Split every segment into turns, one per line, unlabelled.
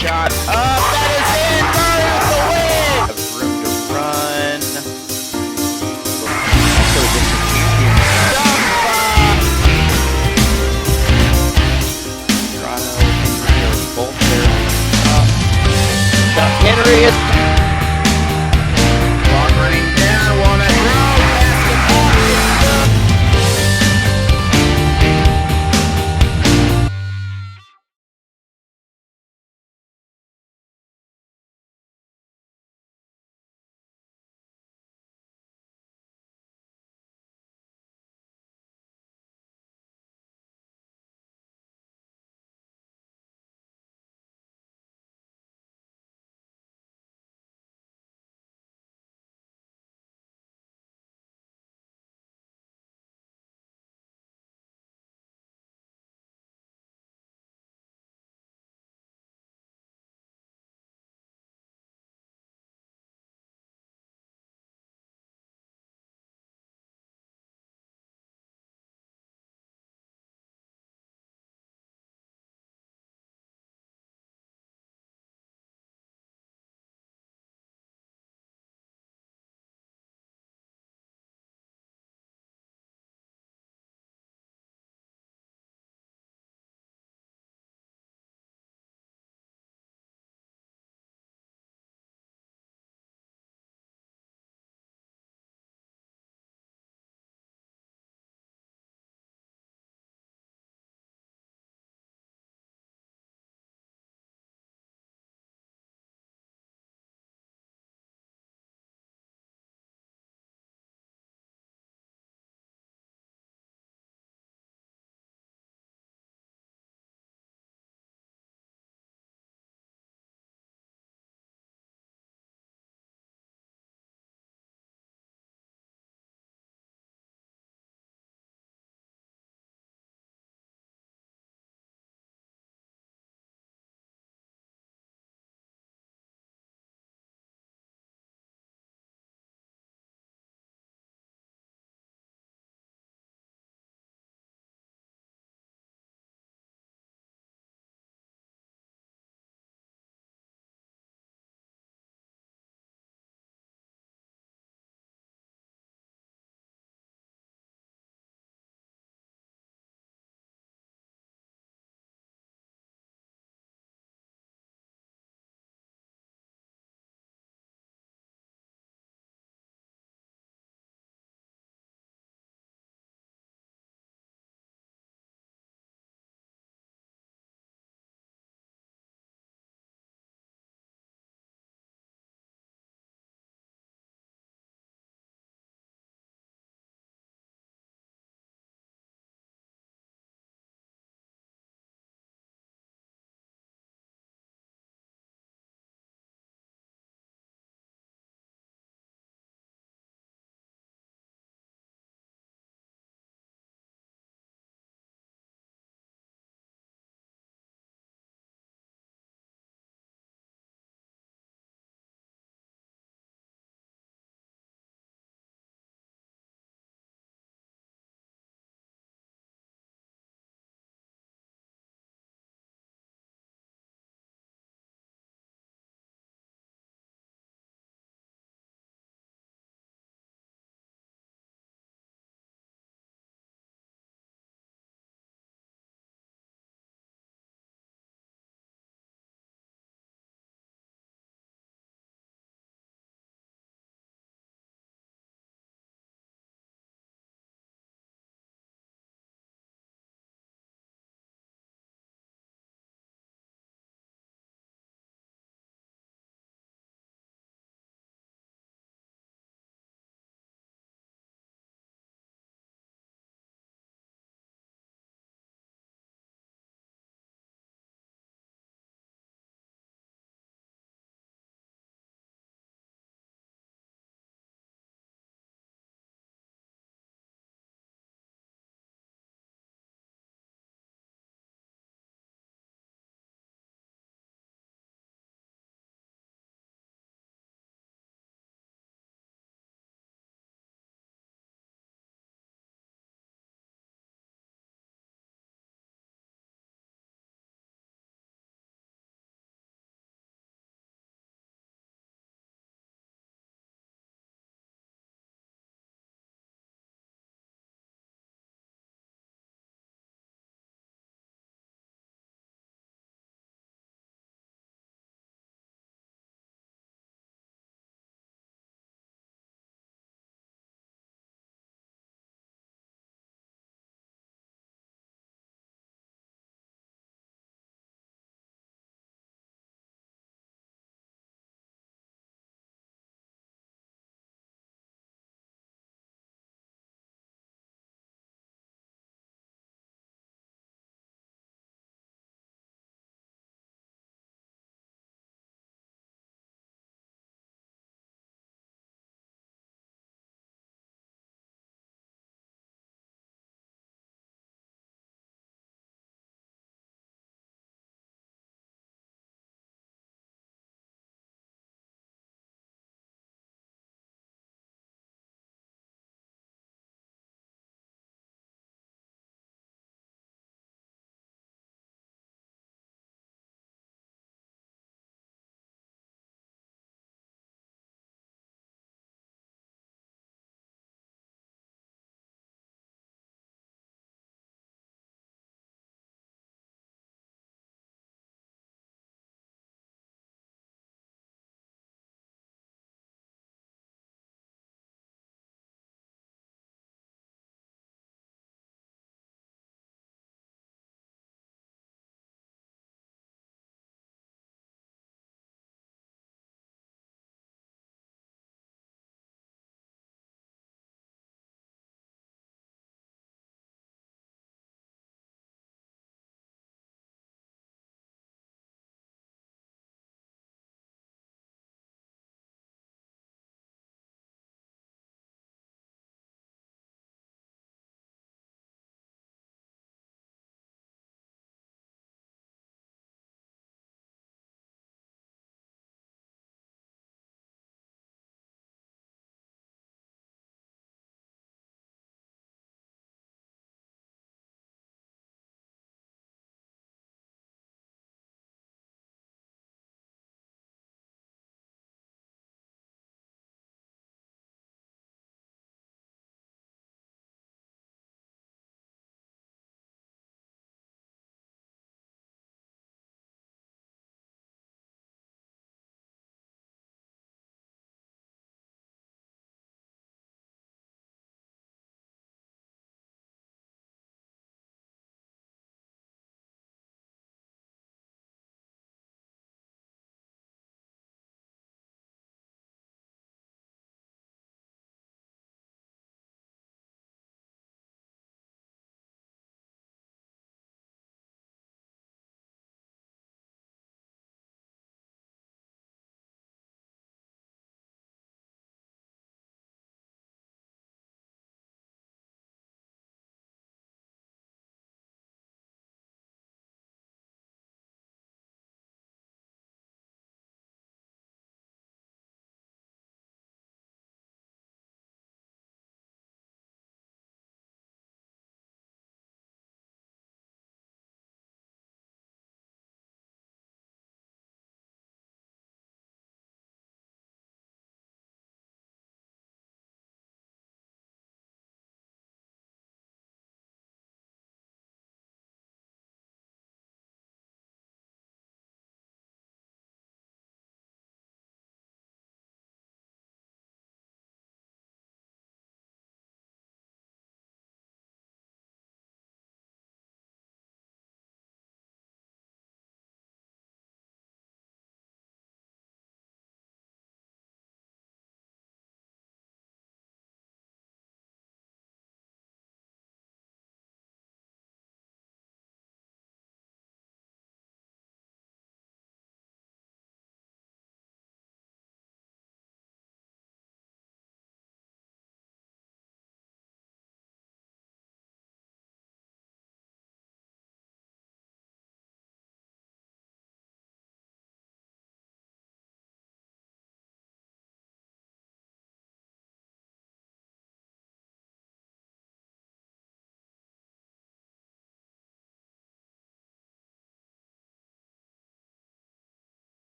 shot up. That is in. Murray's the win. Have room to run. Also, this is champion. Toronto, both there. Henry is.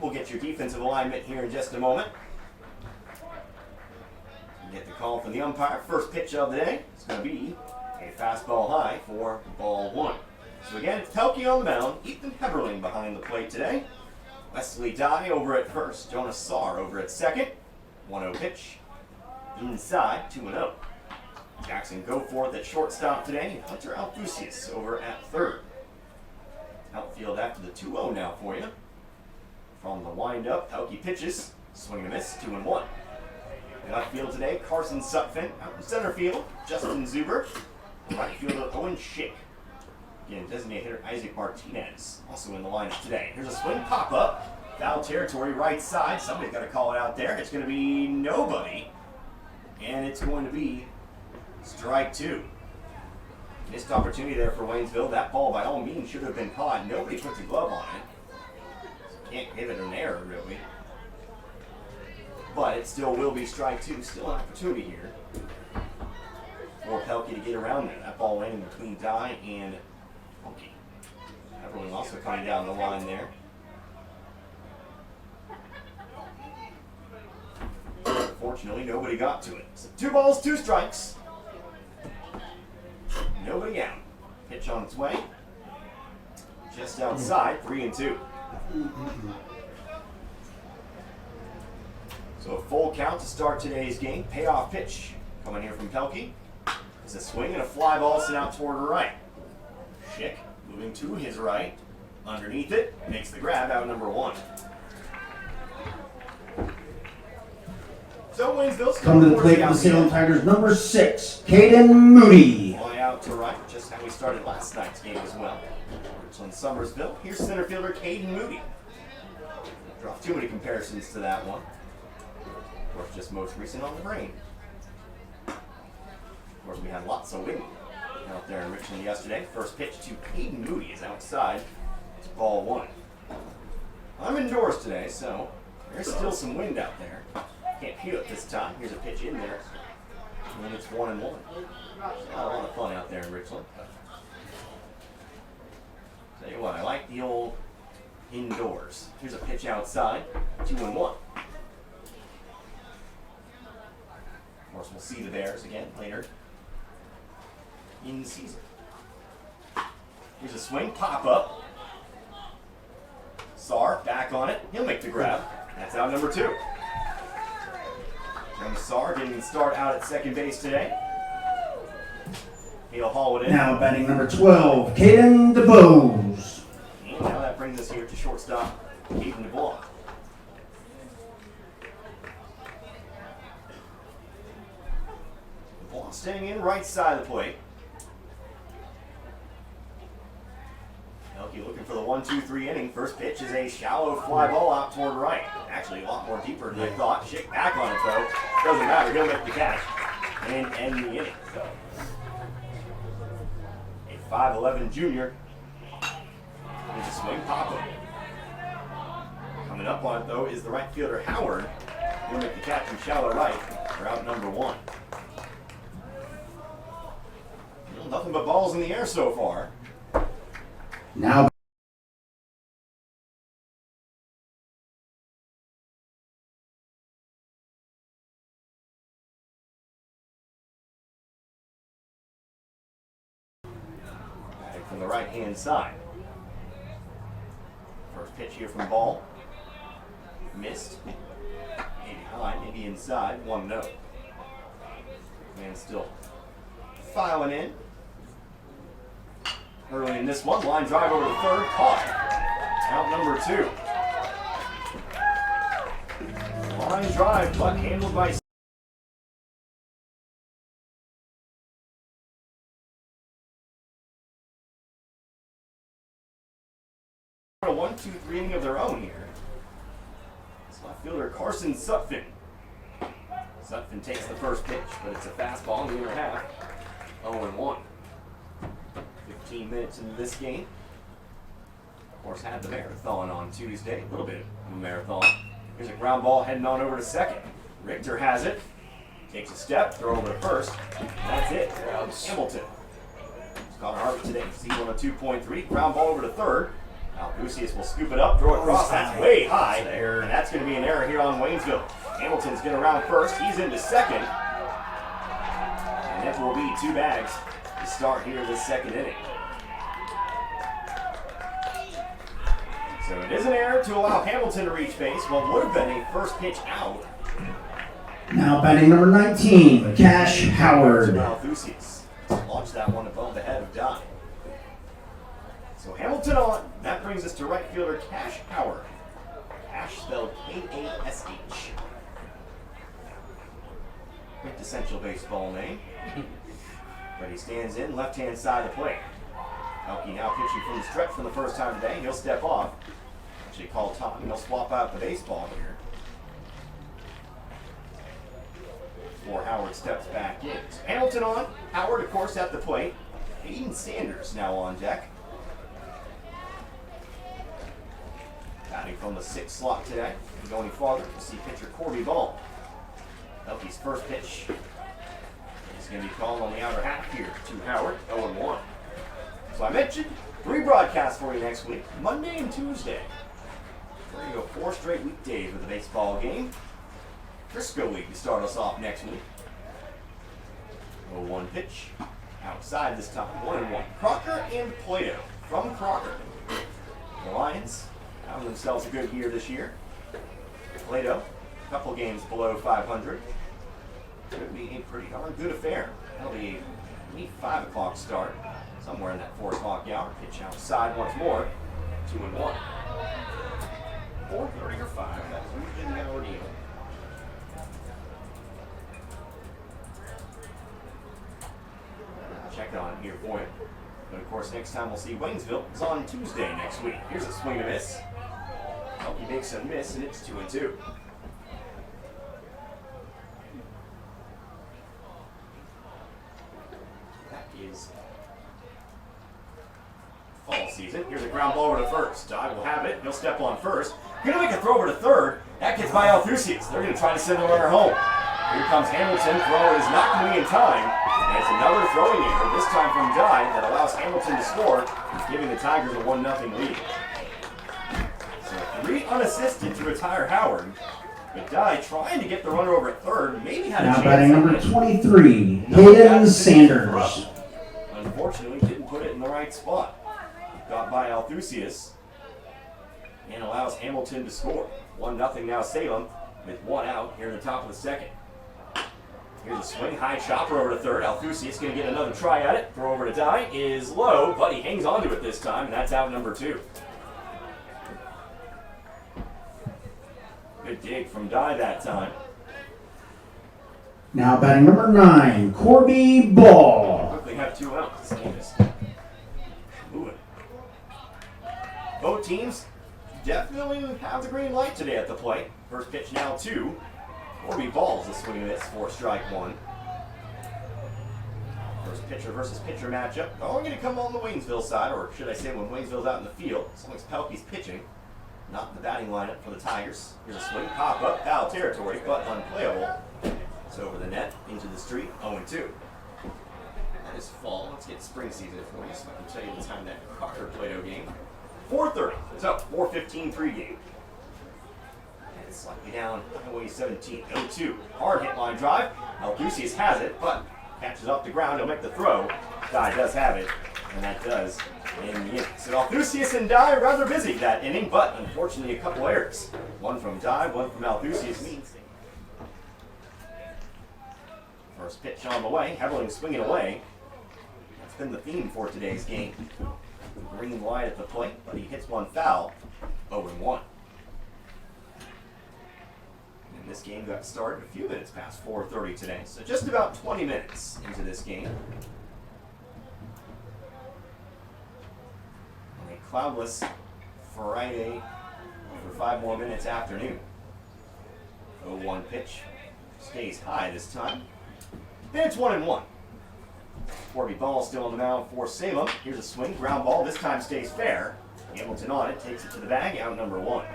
We'll get your defensive alignment here in just a moment. Get the call from the umpire. First pitch of the day is going to be a fastball high for ball one. So again, it's Pelkey on the mound. Ethan Heberling behind the plate today. Wesley Dye over at first. Jonas Saar over at second. 1-0 pitch. Inside, 2-0. Jackson Goforth at shortstop today. Hunter Alfusius over at third. Outfield after the 2-0 now for you. From the windup, Pelkey pitches. Swing and a miss, 2-1. In left field today, Carson Sutphin. Out in center field, Justin Zuber. Right fielder, Owen Schick. Again, designated hitter Isaac Martinez also in the lineup today. Here's a swing pop-up. Foul territory, right side. Somebody's got to call it out there. It's going to be nobody. And it's going to be strike two. Missed opportunity there for Waynesville. That ball, by all means, should have been caught. Nobody puts a glove on it. Can't give it an error, really. But it still will be strike two. Still an opportunity here for Pelkey to get around there. That ball landing between Dye and Pelkey. Everyone also coming down the line there. Fortunately, nobody got to it. So 2 balls, 2 strikes. Nobody out. Pitch on its way. Just outside, 3-2. So a full count to start today's game. Payoff pitch coming here from Pelkey. It's a swing and a fly ball sent out toward her right. Schick moving to his right. Underneath it, makes the grab, out number 1. So Waynesville's
come to the plate for the Salem Tigers, number 6, Caden Moody.
Fly out to right, just how we started last night's game as well. Richland Summersville. Here's center fielder Caden Moody. Dropped too many comparisons to that one. Of course, just most recent on the brain. Of course, we had lots of wind out there in Richland yesterday. First pitch to Caden Moody is outside. It's ball 1. I'm indoors today, so there's still some wind out there. Can't feel it this time. Here's a pitch in there. And it's 1-1. Not a lot of fun out there in Richland. Tell you what, I like the old indoors. Here's a pitch outside. 2-1. Of course, we'll see the Bears again later in the season. Here's a swing, pop up. Saar back on it. He'll make the grab. That's out number 2. Young Saar getting the start out at second base today. He'll haul it in.
Now batting number 12, Caden DeBose.
And now that brings us here to shortstop, Caden DeBose. DeBose staying in right side of the plate. Pelkey looking for the 1-2-3 inning. First pitch is a shallow fly ball out toward right. Actually, a lot more deeper than I thought. Schick back on it, though. Doesn't matter. He'll make the catch and end the inning. So, a 5'11 junior. There's a swing pop-up. Coming up on it, though, is the right fielder, Howard. He'll make the catch from shallow right for out number 1. Well, nothing but balls in the air so far.
Now
back from the right-hand side. First pitch here from Ball. Missed. Maybe high, maybe inside. 1-0. Man still filing in. Early in this one, line drive over the third, caught. Out number 2. Line drive, but handled by 1-2-3 inning of their own here. It's left fielder Carson Sutphin. Sutphin takes the first pitch, but it's a fastball in the inner half. 0-1. 15 minutes into this game. Of course, had the marathon on Tuesday. A little bit of a marathon. Here's a ground ball heading on over to second. Richter has it. Takes a step, throw over to first. And that's it. Hamilton. Connor Harvey today, C102.3. Ground ball over to third. Lucius will scoop it up, throw it across. That's way high. And that's going to be an error here on Waynesville. Hamilton's going to round first. He's into second. And it will be 2 bags to start here this second inning. So it is an error to allow Hamilton to reach base. What would have been a first pitch out.
Now batting number 19, Cash Howard.
Lucius launched that one above the head of Don. So Hamilton on. That brings us to right fielder Cash Howard. Cash spelled K-A-S-H. Quintessential baseball name. But he stands in, left-hand side of the plate. Elke now pitching from the stretch for the first time today. He'll step off. Actually called time. He'll swap out the baseball here. Before Howard steps back in. So Hamilton on. Howard, of course, at the plate. Hayden Sanders now on deck. Batting from the 6th slot today. And going farther, we'll see pitcher Corby Ball. Elke's first pitch is going to be called on the outer half here to Howard, 0-1. So I mentioned 3 broadcasts for you next week, Monday and Tuesday. We're going to go 4 straight weekdays with the baseball game. Frisco League to start us off next week. 0-1 pitch. Outside this time, 1-1. Crocker and Plato from Crocker. The Lions having themselves a good year this year. Plato, a couple games below 500. Could be a pretty darn good affair. That'll be a 5 o'clock start. Somewhere in that 4 o'clock hour. Pitch outside once more. 2-1. 4:30 or 5. That's usually the ordeal. Check on here for you. But of course, next time we'll see Waynesville is on Tuesday next week. Here's a swing and a miss. Elke makes a miss, and it's 2-2. That is fall season. Here's a ground ball over to first. Dye will have it. He'll step on first. Gonna make a throw over to third. That gets by Althusius. They're gonna try to send the runner home. Here comes Hamilton. Throw is not going to be in time. And it's another throwing error, this time from Dye, that allows Hamilton to score, giving the Tigers a 1-0 lead. So 3 unassisted to retire Howard. But Dye trying to get the runner over at third, maybe had a chance.
Now batting number 23, Hayden Sanders.
Unfortunately, didn't put it in the right spot. Got by Althusius and allows Hamilton to score. 1-0 now Salem with 1 out here in the top of the second. Here's a swing, high chopper over to third. Althusius going to get another try at it. Throw over to Dye is low, but he hangs on to it this time, and that's out number 2. Good dig from Dye that time.
Now batting number 9, Corby Ball.
Quickly have 2 outs. This game is moving. Both teams definitely have the green light today at the plate. First pitch now 2. Corby Ball's a swing and miss for strike 1. First pitcher versus pitcher matchup. All going to come on the Waynesville side, or should I say when Waynesville's out in the field. As long as Pelkey's pitching, not the batting lineup for the Tigers. Here's a swing, pop up, foul territory, but unplayable. It's over the net, into the street, 0-2. That is fall. Let's get spring season for you so I can tell you the time that Crocker Plato game. 4:30. So 4:15 pregame. And slightly down Highway 17. 0-2. Hard hit line drive. Althusius has it, but catches off the ground. He'll make the throw. Dye does have it, and that does end the inning. So Althusius and Dye rather busy that inning, but unfortunately a couple errors. One from Dye, one from Althusius. First pitch on the way. Heberling swinging away. That's been the theme for today's game. Green light at the plate, but he hits one foul. 0-1. And this game got started a few minutes past 4:30 today, so just about 20 minutes into this game. On a cloudless Friday for 5 more minutes afternoon. 0-1 pitch. Stays high this time. And it's 1-1. Corby Ball still on the mound for Salem. Here's a swing, ground ball. This time stays fair. Hamilton on it, takes it to the bag, out number 1.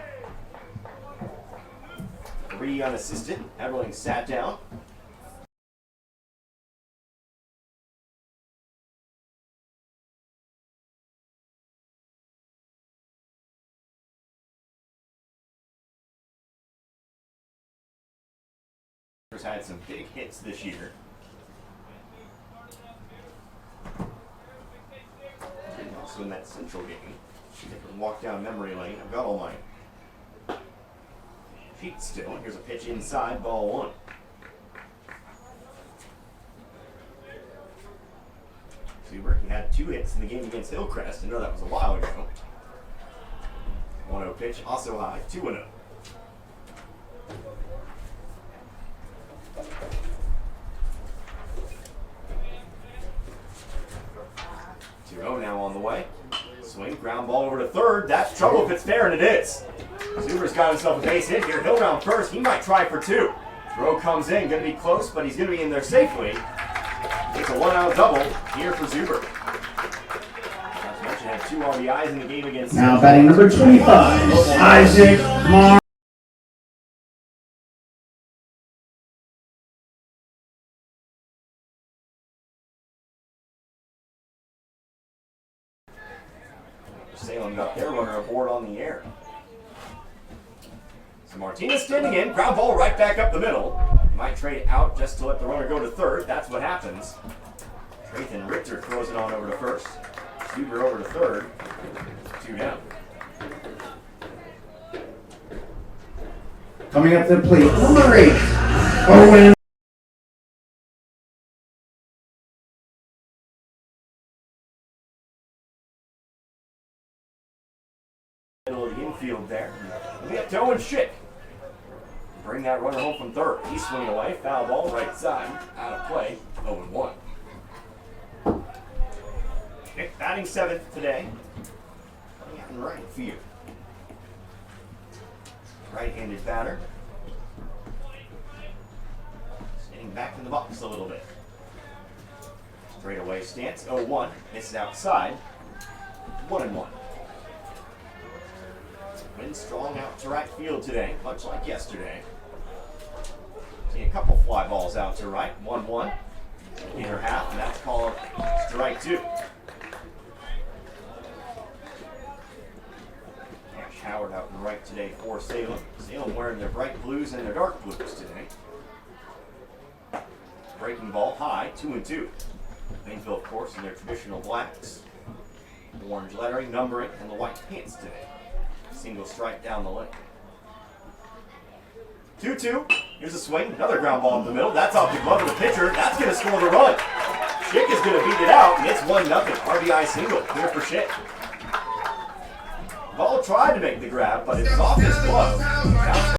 3 unassisted. Heberling sat down. had some big hits this year. And also in that Central game. Different walk down memory lane. I've got all my sheets still. Here's a pitch inside, ball one. Zuber, he had 2 hits in the game against Hillcrest. I know that was a while ago. 1-0 pitch, also high, 2-0. 2-0 now on the way. Swing, ground ball over to third. That's trouble if it's fair, and it is. Zuber's got himself a base hit here. He'll round first. He might try for 2. Throw comes in, going to be close, but he's going to be in there safely. It's a 1-out double here for Zuber. Not to mention, had 2 RBIs in the game against.
Now batting number 25, Isaac Mar.
Salem got their runner aboard on the air. So Martinez standing in, ground ball right back up the middle. Might trade out just to let the runner go to third. That's what happens. Trayton Richter throws it on over to first. Zuber over to third. 2 down.
Coming up to the plate, number 8, Owen.
Middle of the infield there. We have to Owen Schick. Bring that runner home from third. He's swinging away. Foul ball, right side. Out of play. 0-1. Schick batting 7th today. Coming out in right field. Right-handed batter. Sitting back in the box a little bit. Straightaway stance. 0-1. Misses outside. 1-1. Wind strong out to right field today, much like yesterday. See a couple fly balls out to right, 1-1. Inner half, and that's called strike 2. Ash Howard out in right today for Salem. Salem wearing their bright blues and their dark blues today. Breaking ball high, 2-2. Waynesville, of course, in their traditional blacks. Orange lettering, numbering, and the white pants today. Single strike down the lane. 2-2. Here's a swing. Another ground ball in the middle. That's off the glove of the pitcher. That's going to score the run. Schick is going to beat it out, and it's 1-0. RBI single. Clear for Schick. Ball tried to make the grab, but it's off his glove. Now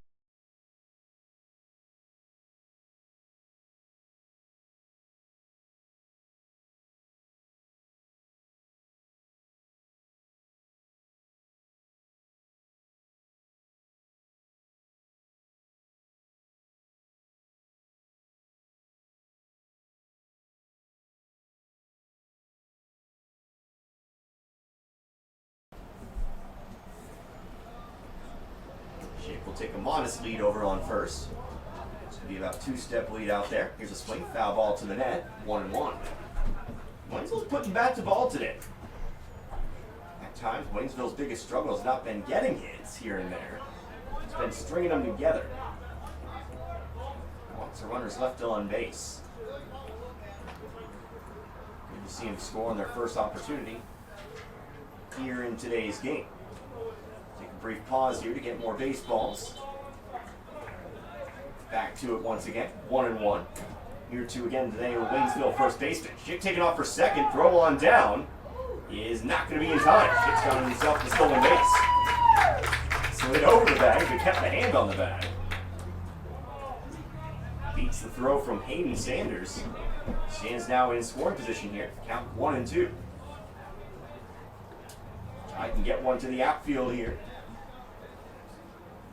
Schick will take a modest lead over on first. It's going to be about 2-step lead out there. Here's a swing, foul ball to the net, 1-1. Waynesville's putting bat to ball today. At times, Waynesville's biggest struggle has not been getting hits here and there. It's been stringing them together. Lots of runners left on base. Good to see them score on their first opportunity here in today's game. Take a brief pause here to get more baseballs. Back to it once again, 1-1. Here two again today with Waynesville first baseman. Schick taking off for second, throw on down is not going to be in time. Schick's found himself the stolen base. Slid over the bag, but kept the hand on the bag. Beats the throw from Hayden Sanders. Stands now in scoring position here. Count 1-2. I can get one to the outfield here.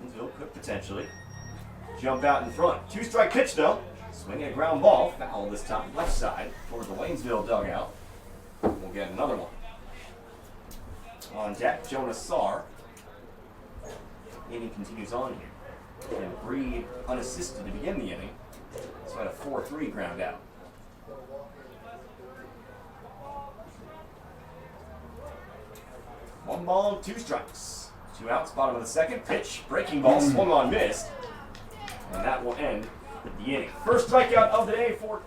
Waynesville could potentially jump out in front. 2-strike pitch though. Swinging a ground ball. Foul this time. Left side towards the Waynesville dugout. We'll get another one. On deck, Jonas Sarr. Inning continues on here. And Breed unassisted to begin the inning. So had a 4-3 ground out. One ball, 2 strikes. 2 outs, bottom of the second. Pitch, breaking ball, swung on, missed. And that will end the inning. First strikeout of the day for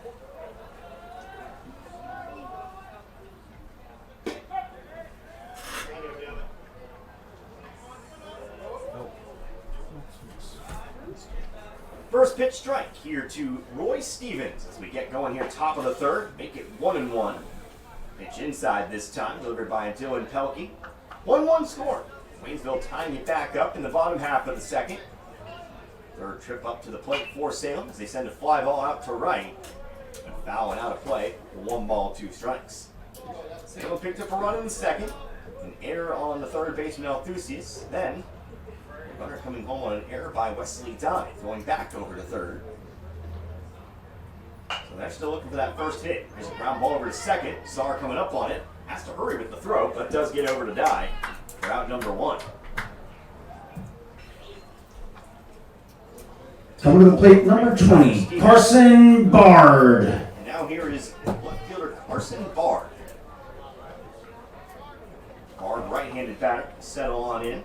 first pitch strike here to Roy Stevens as we get going here top of the third. Make it 1-1. Pitch inside this time, delivered by Dylan Pelkey. 1-1 score. Waynesville tying it back up in the bottom half of the second. Third trip up to the plate for Salem as they send a fly ball out to right. And foul and out of play. 1 ball, 2 strikes. Salem picked up a run in the second. An error on the third baseman Althusius. Then runner coming home on an error by Wesley Dye, throwing back over to third. So they're still looking for that first hit. There's a ground ball over to second. Saar coming up on it. Has to hurry with the throw, but does get over to Dye for out number 1.
Coming to the plate, number 20, Carson Bard.
And now here is left fielder Carson Bard. Bard, right-handed batter, settle on in.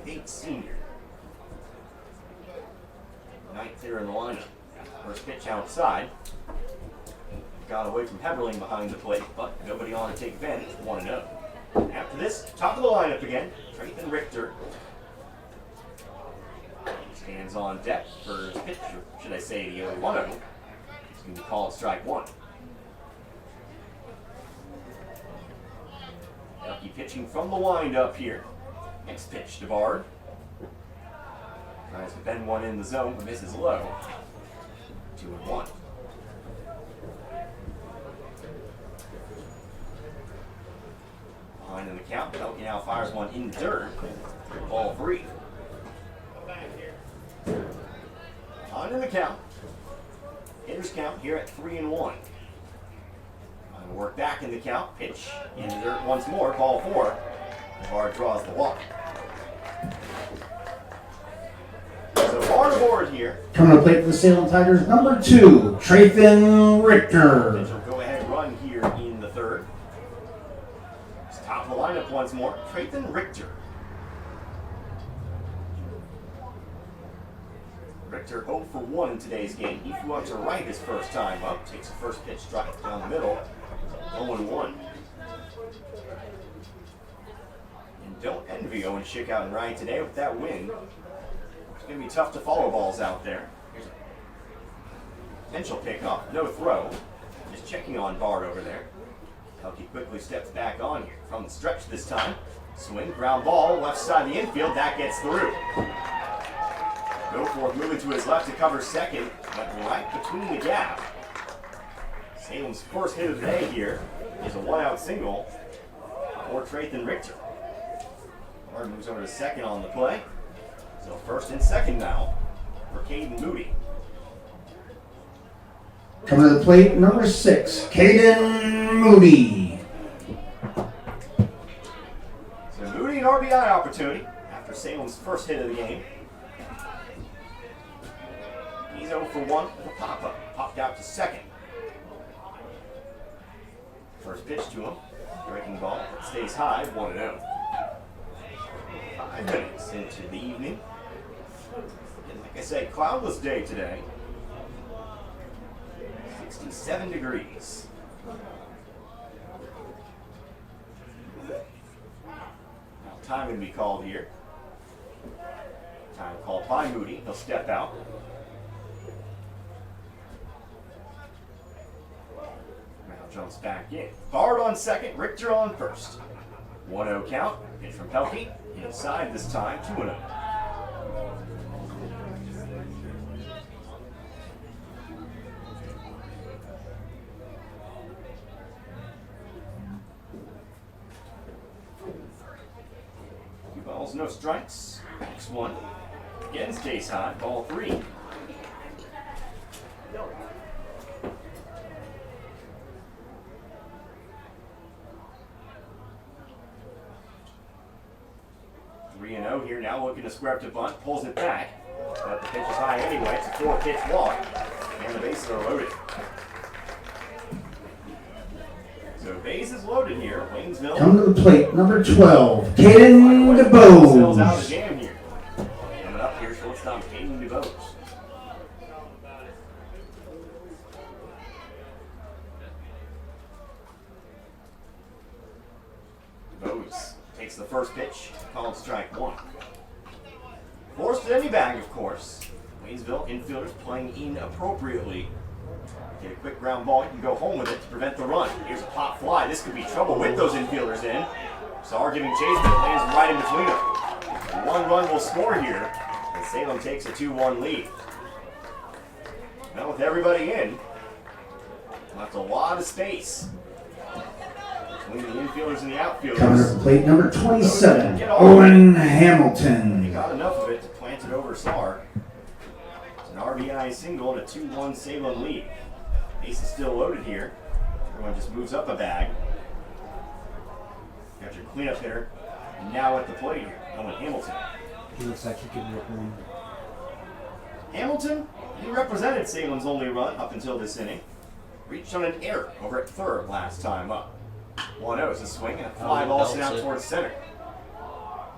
5'8" senior. 9th hitter in the lineup. First pitch outside. Got away from Heberling behind the plate, but nobody on to take advantage. 1-0. After this, top of the lineup again, Trayton Richter. Stands on deck for his pitch, or should I say the 0-1-0. He's going to call it strike 1. Lucky pitching from the windup here. Next pitch to Bard. Tries to bend one in the zone, but misses low. 2-1. Behind in the count, Pelkey now fires one in dirt. Ball 3. Behind in the count. Hitters count here at 3-1. Trying to work back in the count. Pitch in the dirt once more. Ball 4. Bard draws the walk. So Bard aboard here.
Coming to plate for the Salem Tigers, number 2, Trayton Richter.
Potential go-ahead run here in the third. It's top of the lineup once more. Trayton Richter. Richter 0 for 1 in today's game. He flew out to right his first time up. Takes the first pitch, strike down the middle. 0-1. And don't envy Owen Schick out and right today with that win. It's going to be tough to follow balls out there. Here's a potential pickoff, no throw. Just checking on Bard over there. Pelkey quickly steps back on here. From the stretch this time. Swing, ground ball, left side of the infield. That gets through. Goforth moving to his left to cover second, but right between the gap. Salem's first hit of the day here is a 1-out single for Trayton Richter. Bard moves over to second on the play. So first and second now for Caden Moody.
Coming to the plate, number 6, Caden Moody.
So Moody an RBI opportunity after Salem's first hit of the game. He's 0 for 1 with a pop-up. Popped out to second. First pitch to him. Breaking ball. It stays high. 1-0. 5 minutes into the evening. And like I said, cloudless day today. 67 degrees. Now time going to be called here. Time called by Moody. He'll step out. Jumps back in. Bard on second, Richter on first. 1-0 count. Pitch from Pelkey. Inside this time, 2-0. Two balls, no strikes. Next one. Again stays high. Ball 3. Here now looking to square up to bunt, pulls it back, but the pitch is high anyway. It's a 4-pitch walk, and the bases are loaded. So bases loaded here. Waynesville.
Coming to the plate, number 12, Caden
Sells out of the
DeBose.
jam here. Coming up here, shortstop Hayden DeBose. DeBose takes the first pitch, called strike one. Forced at any bag, of course. Waynesville infielders playing inappropriately. Get a quick ground ball, you can go home with it to prevent the run. Here's a pop fly. This could be trouble with those infielders in. Saar giving chase, but it lands right in between them. One run will score here, and Salem takes a 2-1 lead. Now with everybody in, that's a lot of space between the infielders and the outfielders.
Coming up to plate number 27, Owen Hamilton.
He got enough of it to plant it over Saar. It's an RBI single and a 2-1 Salem lead. Base is still loaded here. Everyone just moves up a bag. Got your cleanup hitter. And now at the plate here, Owen Hamilton.
He looks like he could rip one.
Hamilton, he represented Salem's only run up until this inning. Reached on an error over at third last time up. 1-0 is a swing and a fly ball sent out towards center.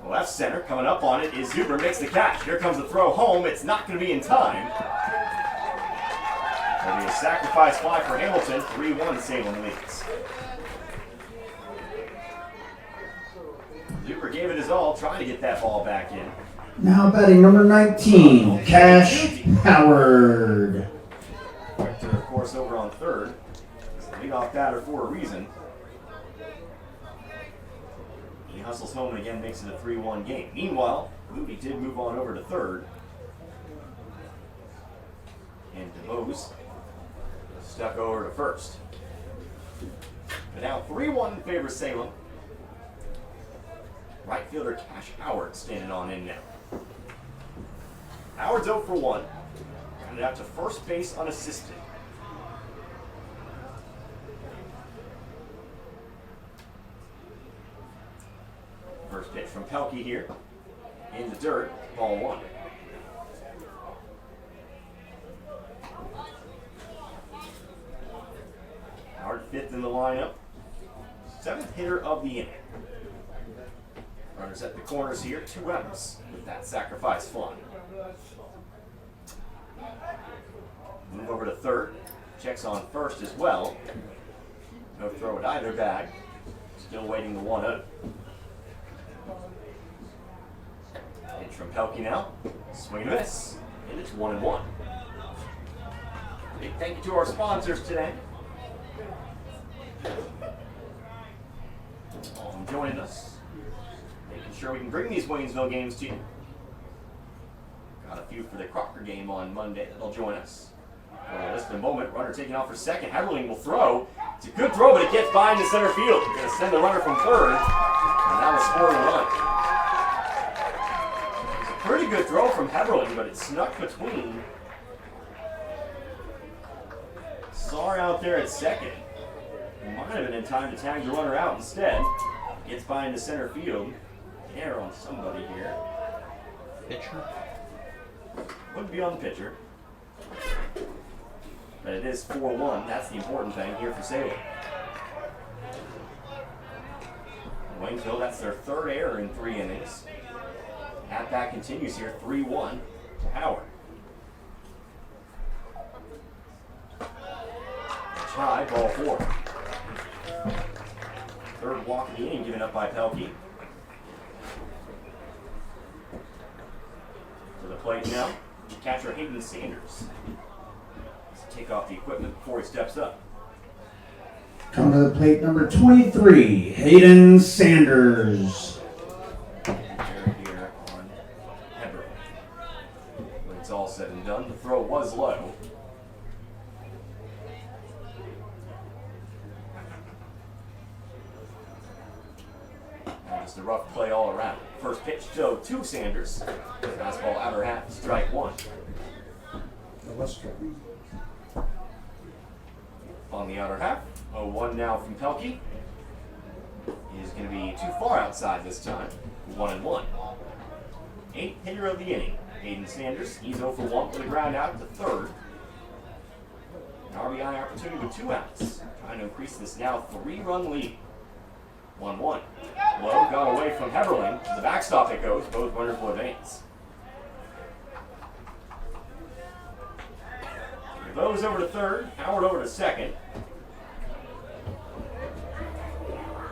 Left center coming up on it is Zuber, makes the catch. Here comes the throw home. It's not going to be in time. It'll be a sacrifice fly for Hamilton. 3-1 Salem leads. Zuber gave it his all, trying to get that ball back in.
Now batting number 19, Cash Howard.
Rector, of course, over on third. He's the leadoff batter for a reason. He hustles home and again makes it a 3-1 game. Meanwhile, Moody did move on over to third. And DeBose stuck over to first. But now 3-1 in favor of Salem. Right fielder Cash Howard standing on in now. Howard's 0 for 1. Got it out to first base unassisted. First pitch from Pelkey here. In the dirt, ball one. Howard fifth in the lineup. Seventh hitter of the inning. Runners at the corners here, 2 outs with that sacrifice fly. Move over to third. Checks on first as well. No throw at either bag. Still waiting the 1-0. Pitch from Pelkey now. Swing and a miss. And it's 1-1. Big thank you to our sponsors today. All of them joining us. Making sure we can bring these Waynesville games to you. Got a few for the Crocker game on Monday that'll join us. For just a moment, runner taking off for second. Heberling will throw. It's a good throw, but it gets by into center field. We're going to send the runner from third, and that will score the run. It's a pretty good throw from Heberling, but it snuck between. Saar out there at second. Might have been in time to tag the runner out instead. Gets by into center field. Error on somebody here.
Pitcher?
Wouldn't be on the pitcher. But it is 4-1. That's the important thing here for Salem. Waynesville, that's their third error in 3 innings. At-bat continues here, 3-1 to Howard. High, ball 4. Third walk of the inning given up by Pelkey. To the plate now, catcher Hayden Sanders. Let's take off the equipment before he steps up.
Come to the plate number 23, Hayden Sanders.
Error here on Heber. When it's all said and done, the throw was low. Just a rough play all around. First pitch to Sanders. Fastball outer half, strike 1. On the outer half, 0-1 now from Pelkey. He's going to be too far outside this time. 1-1. 8th hitter of the inning. Hayden Sanders. He's 0 for 1 with a ground out to third. An RBI opportunity with 2 outs. Trying to increase this now 3-run lead. 1-1. Low got away from Heberling. To the backstop it goes. Both runners will advance. Bowes over to third, Howard over to second.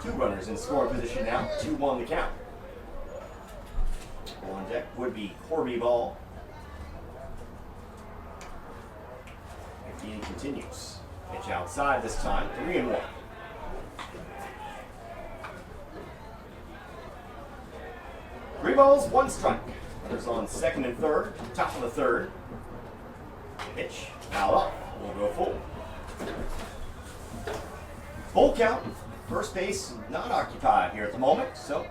2 runners in scoring position now, 2-1 the count. On deck would be Corby Ball. The inning continues. Pitch outside this time, 3-1. Three balls, 1 strike. Runners on second and third, top of the third. Pitch, foul up, we'll go full. Full count, first base not occupied here at the moment, so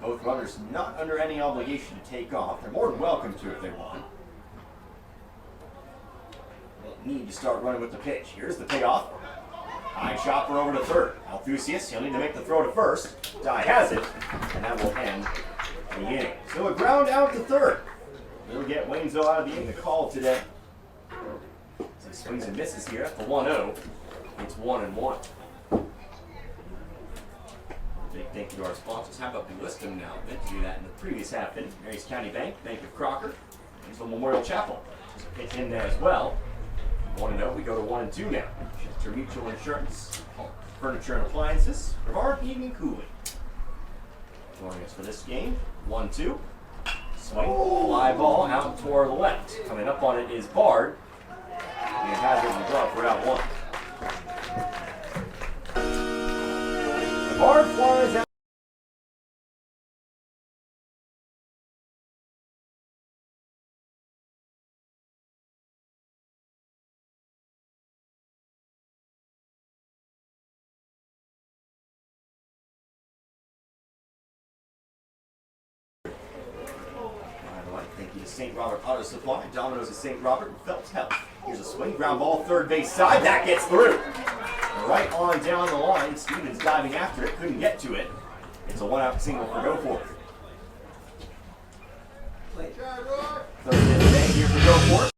both runners not under any obligation to take off. They're more than welcome to if they want. They need to start running with the pitch. Here's the payoff. High chopper over to third. Althusius, he'll need to make the throw to first. Dye has it, and that will end the inning. So a ground out to third. We'll get Waynesville out of the inning to call today. So he swings and misses here at the 1-0. It's 1-1. Big thank you to our sponsors. How about we list them now? Meant to do that in the previous half inning. Mary's County Bank, Bank of Crocker, Waynesville Memorial Chapel. There's a pitch in there as well. 1-0, we go to 1-2 now. Chester Mutual Insurance, Furniture and Appliances, Brevard Heating and Cooling. Joining us for this game, 1-2. Swing, fly ball out toward the left. Coming up on it is Bard. And it has it in the glove for out 1. Bard flies out. Thank you to St. Robert Auto Supply, Domino's of St. Robert, and Phelps Health. Here's a swing, ground ball, third base side. That gets through. Right on down the line. Stevens diving after it, couldn't get to it. It's a 1-out single for Goforth. Third in the day here for Goforth.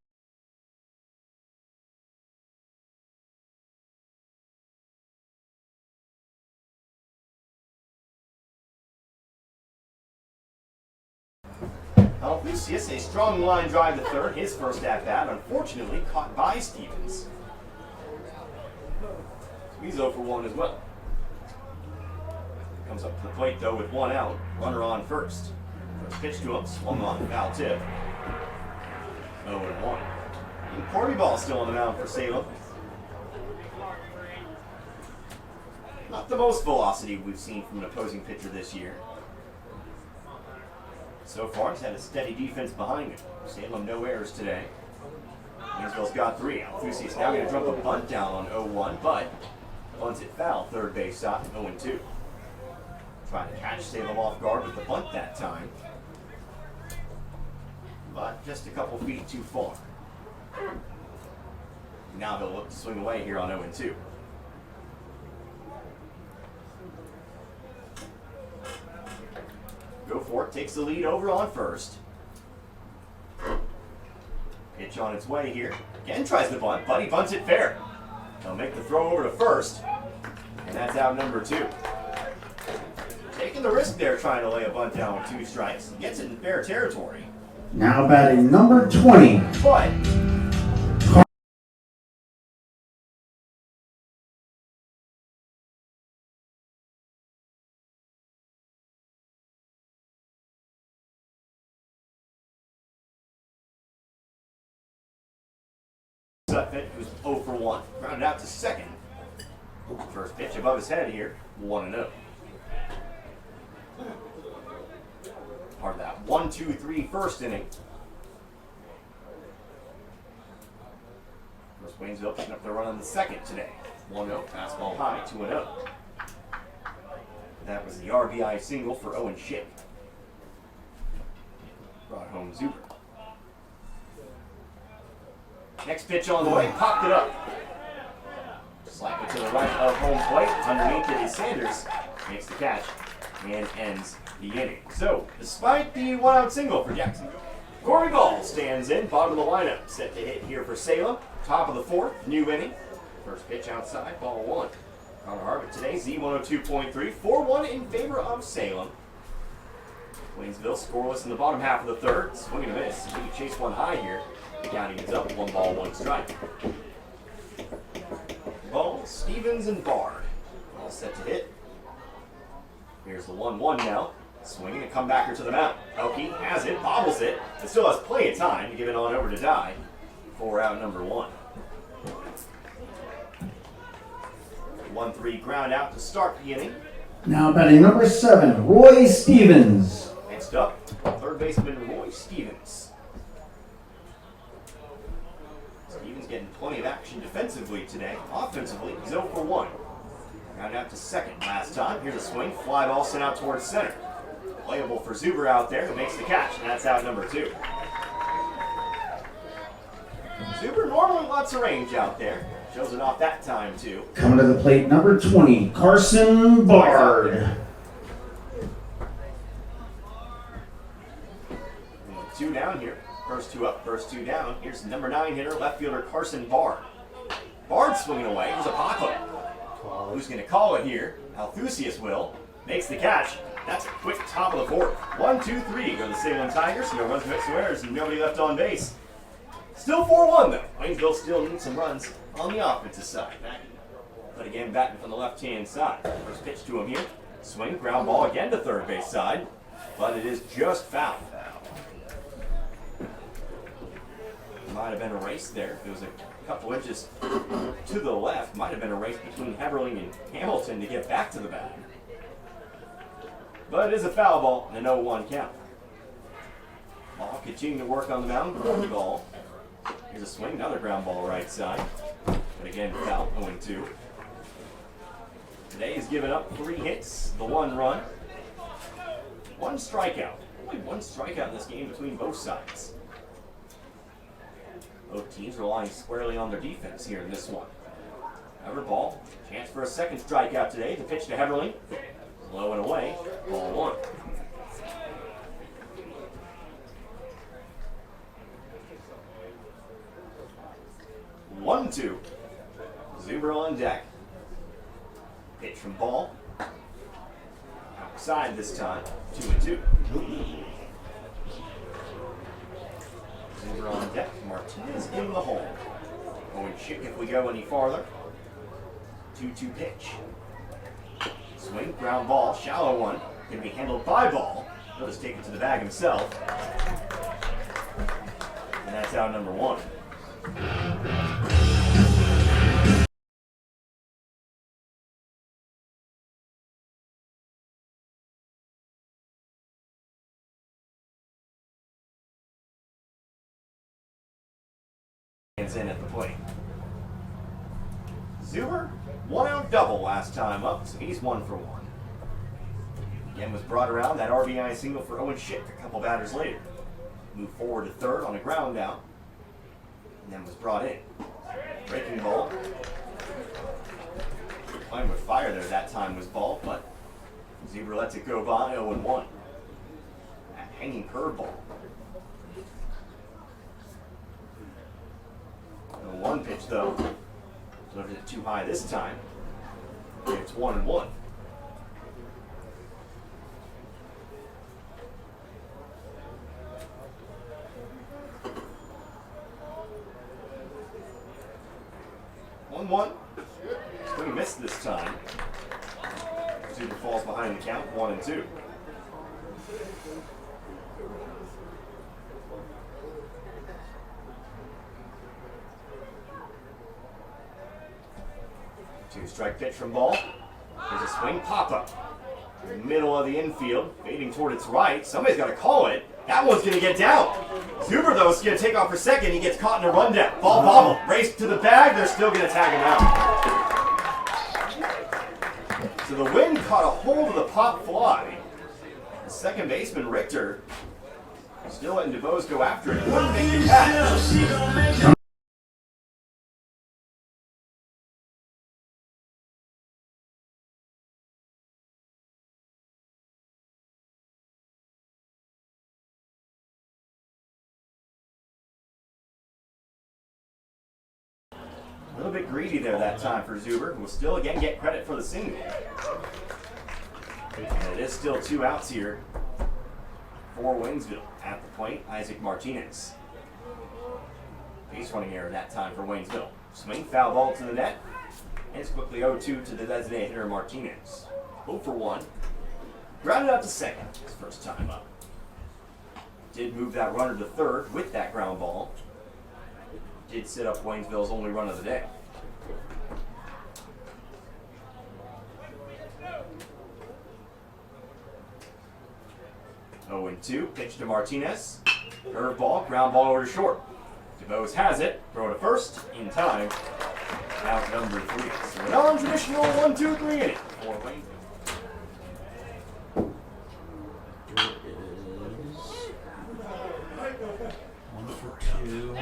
Alphusius, a strong line drive to third, his first at-bat, unfortunately caught by Stevens. He's 0 for 1 as well. Comes up to the plate though with 1 out, runner on first. First pitch to him, swung on, foul tip. 0-1. And Corby Ball still on the mound for Salem. Not the most velocity we've seen from an opposing pitcher this year. So far, he's had a steady defense behind him. Salem, no errors today. Waynesville's got 3. Alphusius now going to drop a bunt down on 0-1, but bunts it foul, third base side, 0-2. Trying to catch Salem off guard with the bunt that time, but just a couple feet too far. Now he'll look to swing away here on 0-2. Goforth takes the lead over on first. Pitch on its way here. Again tries the bunt, but he bunts it fair. He'll make the throw over to first, and that's out number 2. Taking the risk there trying to lay a bunt down with 2 strikes. He gets it in fair territory.
Now batting number 20.
But Sutphin, who's 0 for 1, grounded out to second. First pitch above his head here, 1-0. Part of that 1-2-3 first inning. First Waynesville picking up their run on the second today. 1-0, fastball high, 2-0. That was the RBI single for Owen Schick. Brought home Zuber. Next pitch on the way, popped it up. Slightly to the right of home plate. Underneath it is Sanders. Makes the catch and ends the inning. So, despite the 1-out single for Jacksonville, Corey Ball stands in, bottom of the lineup. Set to hit here for Salem. Top of the 4th, new inning. First pitch outside, ball 1. Connor Harvick today, Z102.3. 4-1 in favor of Salem. Waynesville scoreless in the bottom half of the third. Swing and a miss. Maybe chase one high here. The counting is up. 1 ball, 1 strike. Ball, Stevens, and Bard. All set to hit. Here's the 1-1 now. Swinging a comebacker to the mound. Elke has it, bobbles it, but still has plenty of time to give it on over to Dye for out number 1. 1-3 ground out to start the inning.
Now batting number 7, Roy Stevens.
Next up, third baseman Roy Stevens. Stevens getting plenty of action defensively today. Offensively, he's 0 for 1. Ground out to second last time. Here's a swing, fly ball sent out towards center. Playable for Zuber out there, who makes the catch, and that's out number 2. Zuber normally lots of range out there. Shows it off that time, too.
Coming to the plate, number 20, Carson Bard.
2 down here. First 2 up, first 2 down. Here's number 9 hitter, left fielder Carson Bard. Bard swinging away. Here's a pop up. Who's going to call it here? Althusius will. Makes the catch. That's a quick top of the 4th. 1, 2, 3 go to the Salem Tigers. No runs whatsoever, and nobody left on base. Still 4-1 though. Waynesville still needs some runs on the offensive side. But again, batting from the left-hand side. First pitch to him here. Swing, ground ball again to third base side. But it is just foul. Might have been a race there. It was a couple inches to the left. Might have been a race between Heberling and Hamilton to get back to the bag. But it is a foul ball and an 0-1 count. Ball continuing to work on the mound. Ground ball. Here's a swing, another ground ball right side. But again, foul, 0-2. Today he's given up 3 hits, the 1 run, 1 strikeout. Only 1 strikeout in this game between both sides. Both teams relying squarely on their defense here in this one. However, ball, chance for a second strikeout today. The pitch to Heberling. Low and away, ball 1. One, 2. Zuber on deck. Pitch from ball. Outside this time. 2-2. Zuber on deck. Martinez in the hole. Going chick if we go any farther. 2-2 pitch. Swing, ground ball, shallow one. Going to be handled by Ball. He'll just take it to the bag himself. And that's out number 1. Hands in at the plate. Zuber, 1 out double last time up, so he's 1 for 1. Again was brought around that RBI single for Owen Schick a couple batters later. Moved forward to third on a ground out, and then was brought in. Breaking ball. Playing with fire there that time was Ball, but Zuber lets it go by 0-1. That hanging curveball. 1 pitch though. Delivered it too high this time. It's 1-1. Swing missed this time. Zuber falls behind the count, 1-2. Two-strike pitch from Ball. There's a swing, pop-up. Middle of the infield, fading toward its right. Somebody's got to call it. That one's going to get down. Zuber, though, is going to take off for second. He gets caught in a rundown. Ball bobble. Race to the bag. They're still going to tag him out. So the wind caught a hold of the pop fly. The second baseman, Richter, still letting DeVos go after it. Wouldn't make the catch. A little bit greedy there that time for Zuber, who will still again get credit for the single. And it is still 2 outs here for Waynesville. At the plate, Isaac Martinez. Base running error that time for Waynesville. Swing, foul ball to the net. And it's quickly 0-2 to the designated hitter Martinez. 0 for 1. Grounded out to second his first time up. Did move that runner to third with that ground ball. Did sit up Waynesville's only run of the day. Oh and 2, pitch to Martinez. Curveball, ground ball over to short. DeBose has it, throw to first, in time. Out number 3. So a non-traditional 1-2-3 inning for Waynesville.
It is 1 for 2.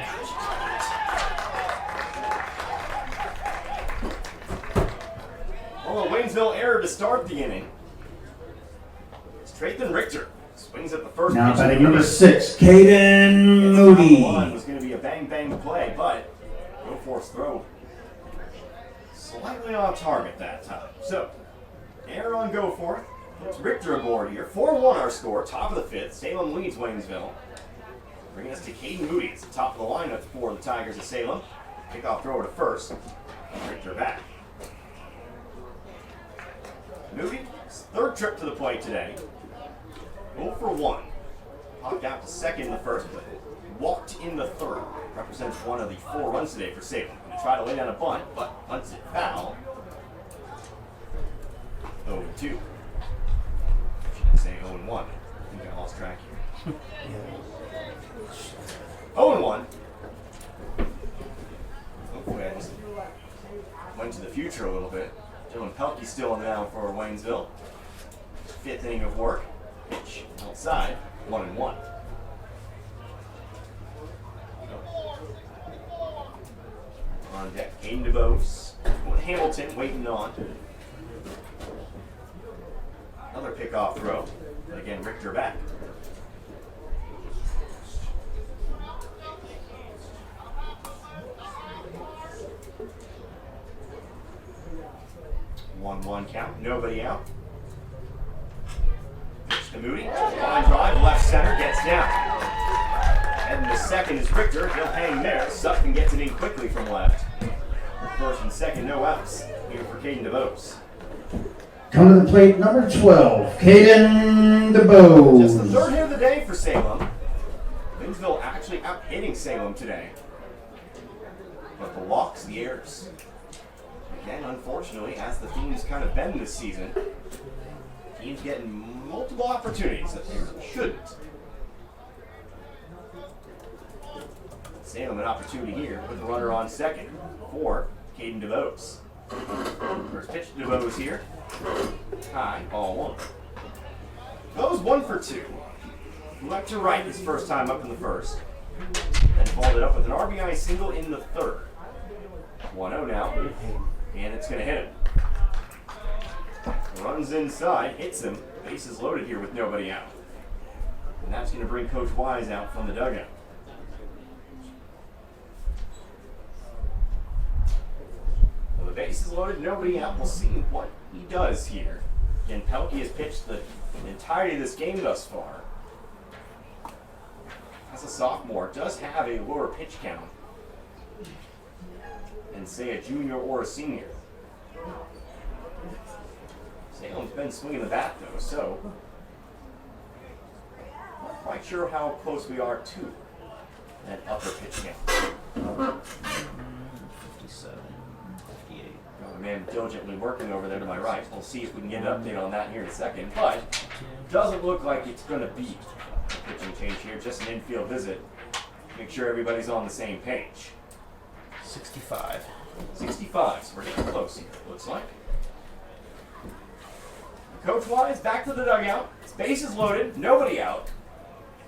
Well, a Waynesville error to start the inning. Straithen Richter swings at the first
Now
pitch.
batting number 6, Caden Moody.
One was going to be a bang play, but no force throw. Slightly off target that time. So, error on go for it. Puts Richter aboard here. 4-1 our score, top of the 5th. Salem leads Waynesville. Bringing us to Caden Moody. It's the top of the lineup for the Tigers of Salem. Kickoff throw to first. Richter back. Moody, his third trip to the plate today. 0 for 1. Popped out to second in the first, but walked in the third. Represents one of the 4 runs today for Salem. Going to try to lay down a bunt, but bunts it foul. 0-2. Should I say 0-1? I think I lost track here. 0-1. Hopefully I just went to the future a little bit. Dylan Pelkey still on the mound for Waynesville. 5th inning of work. Pitch outside, 1-1. On deck, Caden DeBose. Hamilton waiting on. Another pickoff throw. And again, Richter back. One count, nobody out. Pitch to Moody. Line drive, left center, gets down. Heading to second is Richter. He'll hang there. Sutton gets it in quickly from left. First and second, no outs here for Caden DeBose.
Coming to the plate, number 12, Caden DeBose.
Just the third hit of the day for Salem. Waynesville actually out hitting Salem today. But the walks, the errors. Again, unfortunately, as the theme's kind of been this season, teams getting multiple opportunities that they really shouldn't. Salem an opportunity here with the runner on second for Caden DeBose. First pitch to DeBose here. High, ball 1. DeBose 1 for 2. Left to right his first time up in the first. And followed it up with an RBI single in the third. 1-0 now. And it's going to hit him. Runs inside, hits him. Bases loaded here with nobody out. And that's going to bring Coach Wise out from the dugout. Well, the bases loaded, nobody out. We'll see what he does here. Again, Pelkey has pitched the entirety of this game thus far. As a sophomore, does have a lower pitch count than, say, a junior or a senior. Salem's been swinging the bat, though, so not quite sure how close we are to that upper pitch count.
57, 58.
Got a man diligently working over there to my right. We'll see if we can get an update on that here in a second, but doesn't look like it's going to be a pitching change here, just an infield visit. Make sure everybody's on the same page.
65.
65, so we're getting close here, it looks like. Coach Wise back to the dugout. Bases loaded, nobody out.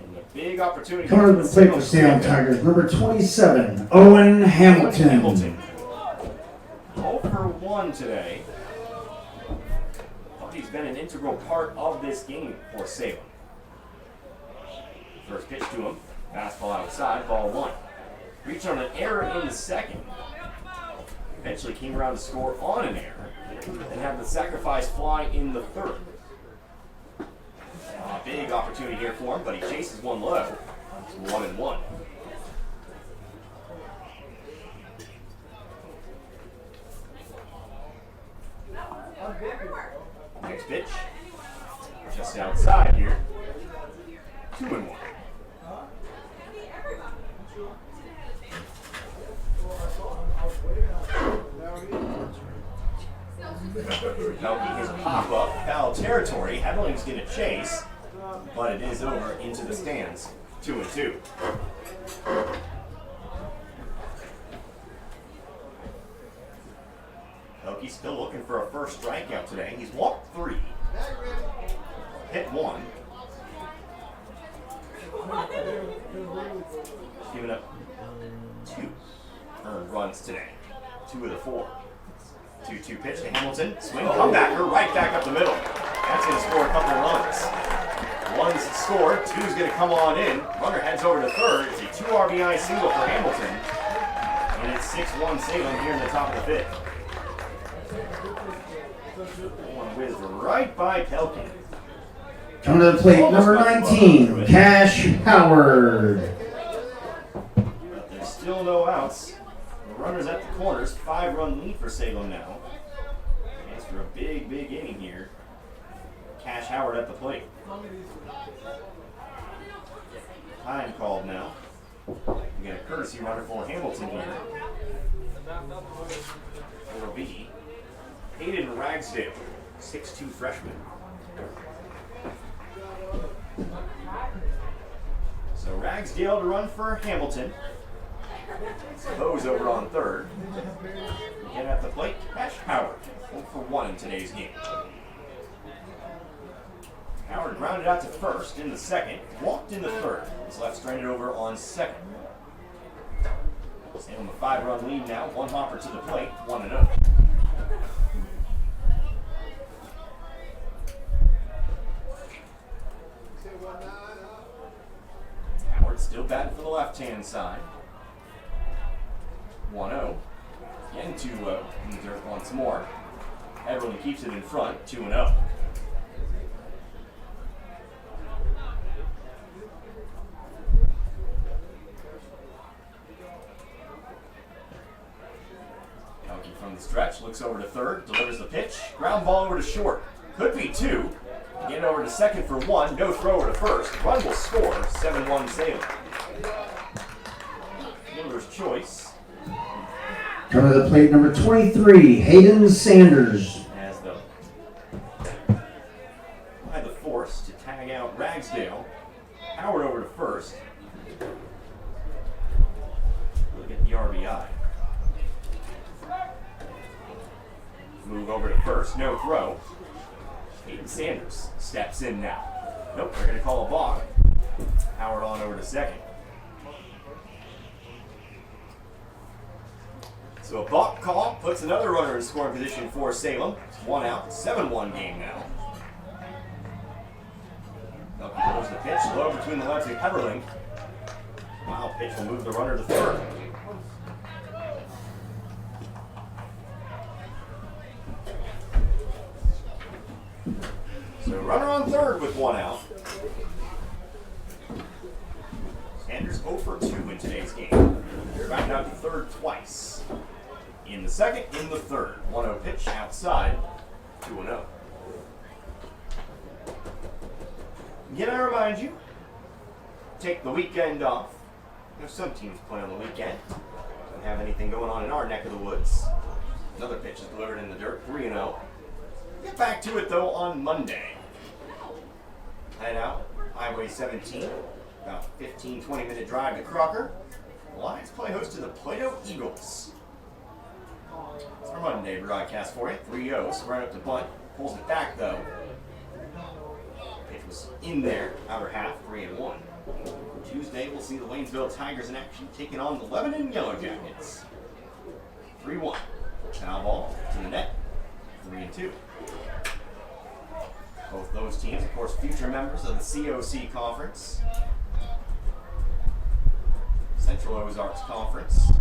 And a big opportunity.
Coming to the plate for Salem Tigers, number 27, Owen Hamilton.
0 for 1 today. Thought he's been an integral part of this game for Salem. First pitch to him. Fastball outside, ball 1. Reached on an error in the second. Eventually came around to score on an error. And had the sacrifice fly in the third. big opportunity here for him, but he chases one low. It's 1-1. Next pitch, just outside here. 2-1. Pelkey his pop up, foul territory. Heberling's going to chase, but it is over into the stands. 2-2. Pelkey's still looking for a first strikeout today. He's walked 3, hit 1. Giving up 2 earned runs today. 2 of the 4. 2-2 pitch to Hamilton. Swing comebacker right back up the middle. That's going to score a couple of runs. 1's scored. 2's going to come on in. Runner heads over to third. It's a 2 RBI single for Hamilton. And it's 6-1 Salem here in the top of the 5th. One whizzed right by Pelkey.
Coming to the plate, number 19, Cash Howard.
But there's still no outs. The runner's at the corners. 5-run lead for Salem now. Chance for a big, big inning here. Cash Howard at the plate. Time called now. We get a courtesy runner for Hamilton here. It'll be Hayden Ragsdale, 6'2" freshman. So Ragsdale to run for Hamilton. Bose over on third. Again at the plate, Cash Howard, 0 for 1 in today's game. Howard grounded out to first in the second, walked in the third. His left stranded over on second. Salem a 5-run lead now, 1 hopper to the plate, 1-0. Howard still batting for the left-hand side. 1-0. Again 2-0. In the dirt once more. Everyone keeps it in front, 2-0. Pelkey from the stretch, looks over to third, delivers the pitch. Ground ball over to short. Could be 2. Get over to second for 1. No throw over to first. Run will score. 7-1 Salem. Fielder's choice.
Coming to the plate, number 23, Hayden Sanders.
As the by the force to tag out Ragsdale. Howard over to first. Look at the RBI. Move over to first. No throw. Hayden Sanders steps in now. Nope, they're going to call a balk. Howard on over to second. So a balk call puts another runner in scoring position for Salem. 1 out, 7-1 game now. Pelkey throws the pitch, low between the legs of Heberling. Wild pitch will move the runner to third. So runner on third with 1 out. Sanders 0 for 2 in today's game. They're back out to third twice. In the second, in the third. 1-0 pitch outside, 2-0. Again, I remind you, take the weekend off. You know, some teams play on the weekend. Don't have anything going on in our neck of the woods. Another pitch is delivered in the dirt, 3-0. Get back to it, though, on Monday. Head out, Highway 17. About 15-20 minute drive to Crocker. The Lions play host to the Plato Eagles. It's our Monday broadcast for you. 3-0, right up to bunt. Pulls it back though. Pitch was in there, outer half, 3-1. Tuesday we'll see the Waynesville Tigers in action, taking on the Lebanon Yellow Jackets. 3-1. Foul ball to the net, 3-2. Both those teams, of course, future members of the COC Conference. Central Ozarks Conference.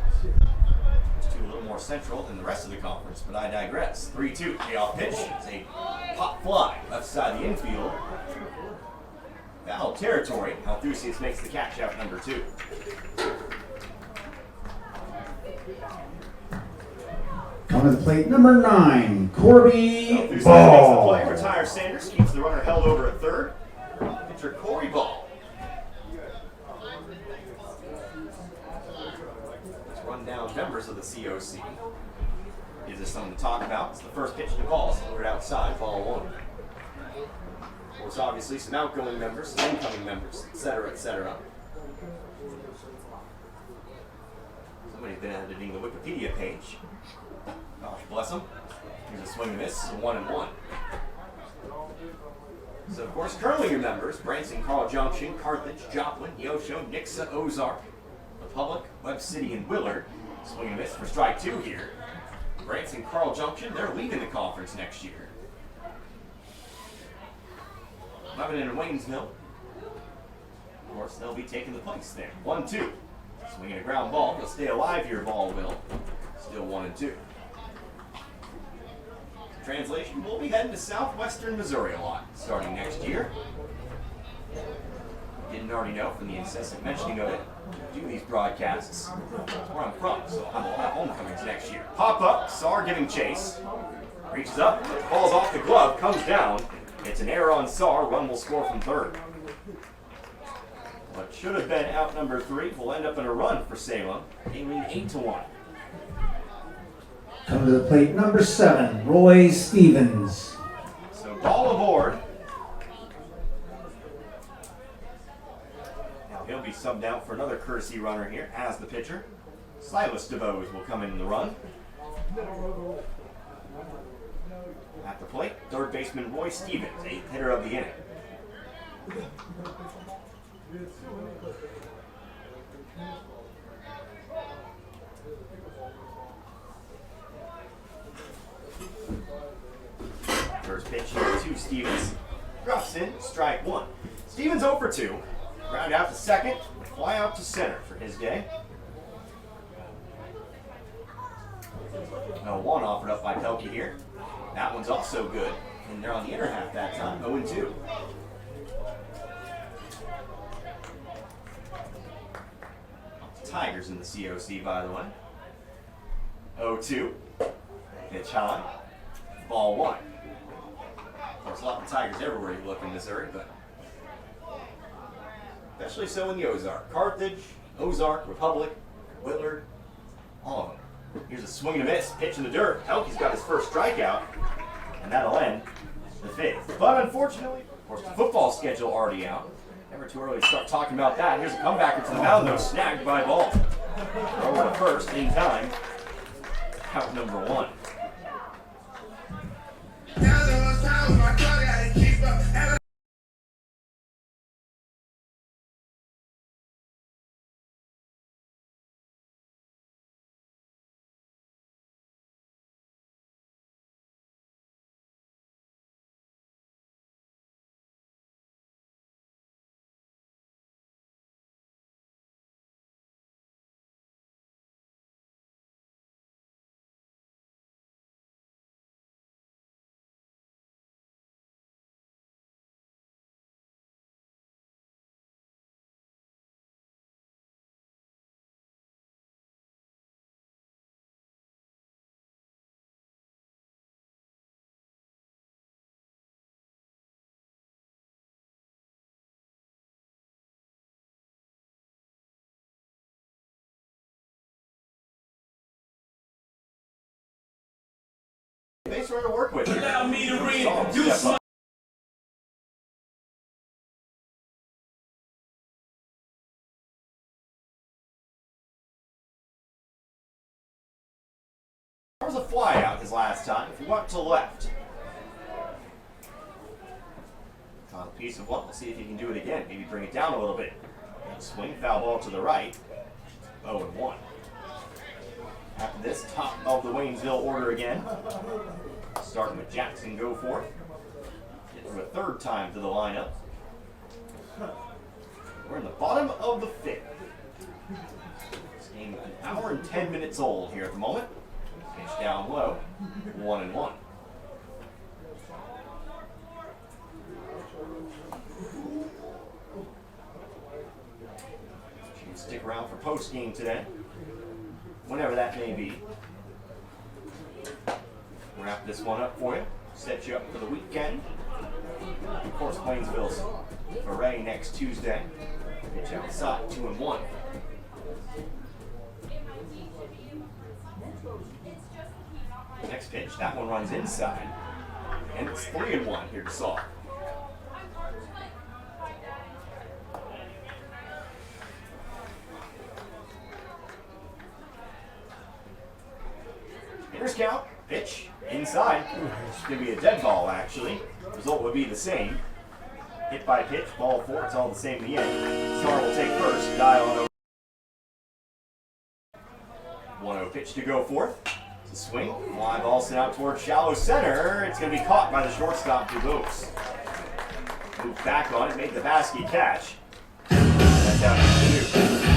Those two a little more central than the rest of the conference, but I digress. 3-2, payoff pitch. It's a pop fly, left side of the infield. Foul territory. Althusius makes the catch out number 2.
Coming to the plate, number 9, Corby
Althusius makes the
Ball.
play. Retires Sanders. Keeps the runner held over at third. Pitcher Corey Ball. Let's run down members of the COC. Gives us something to talk about. It's the first pitch to ball. Split outside, ball 1. Of course, obviously, some outgoing members, some incoming members, etc., etc. Somebody's been editing the Wikipedia page. Gosh bless them. Here's a swing and miss, 1-1. So, of course, currently your members: Branson, Carl Junction, Carthage, Joplin, Neosho, Nixa, Ozark, Republic, Webb City, and Willard. Swing and miss for strike 2 here. Branson, Carl Junction, they're leaving the conference next year. Lebanon and Waynesville, of course, they'll be taking the place there. 1-2. Swinging a ground ball. He'll stay alive here, Ball will. Still 1-2. Translation, we'll be heading to southwestern Missouri a lot starting next year. Didn't already know from the incessant mentioning of it. Do these broadcasts. That's where I'm from, so I'm all at homecomings next year. Pop up, Saar giving chase. Reaches up, falls off the glove, comes down. It's an error on Saar. Run will score from third. What should have been out number 3 will end up in a run for Salem. They lead 8-1.
Coming to the plate, number 7, Roy Stevens.
So ball aboard. Now he'll be subbed out for another courtesy runner here as the pitcher. Silas DeVos will come in the run. At the plate, third baseman Roy Stevens, 8th hitter of the inning. First pitch here to Stevens. Drops in, strike 1. Stevens 0 for 2. Ground out to second, fly out to center for his day. A 1 offered up by Pelkey here. That one's also good. And they're on the inner half that time, 0-2. Tigers in the COC, by the way. 0-2. Pitch high. Ball 1. Of course, a lot of Tigers everywhere you look in Missouri, but especially so in the Ozark. Carthage, Ozark, Republic, Willard, all of them. Here's a swing and a miss. Pitch in the dirt. Pelkey's got his first strikeout, and that'll end the 5th. But unfortunately, of course, the football schedule already out. Never too early to start talking about that. Here's a comebacker to the mound, though, snagged by Ball. Over to first in time. Out number 1. Base runner to work with here.
Allow me to
Saul
do
step up. There was a fly out his last time. If he went to left. On a piece of one. We'll see if he can do it again. Maybe bring it down a little bit. Swing, foul ball to the right. 0-1. After this, top of the Waynesville order again. Starting with Jackson Goforth. Get through a third time to the lineup. We're in the bottom of the 5th. This game an hour and 10 minutes old here at the moment. Pitch down low. 1-1. around for post-game today, whenever that may be. Wrap this one up for you, set you up for the weekend. Of course, Waynesville's array next Tuesday. Pitch outside, 2-1. Next pitch, that one runs inside, and it's 3-1 here to Salem. Hitters count, pitch, inside. It's going to be a dead ball, actually. Result would be the same. Hit by pitch, ball 4, it's all the same in the end. Star will take first, dial on over. 1-0 pitch to go fourth. It's a swing, fly ball sent out towards shallow center. It's going to be caught by the shortstop, DeVos. Moved back on it, made the basket catch. That's out to 2.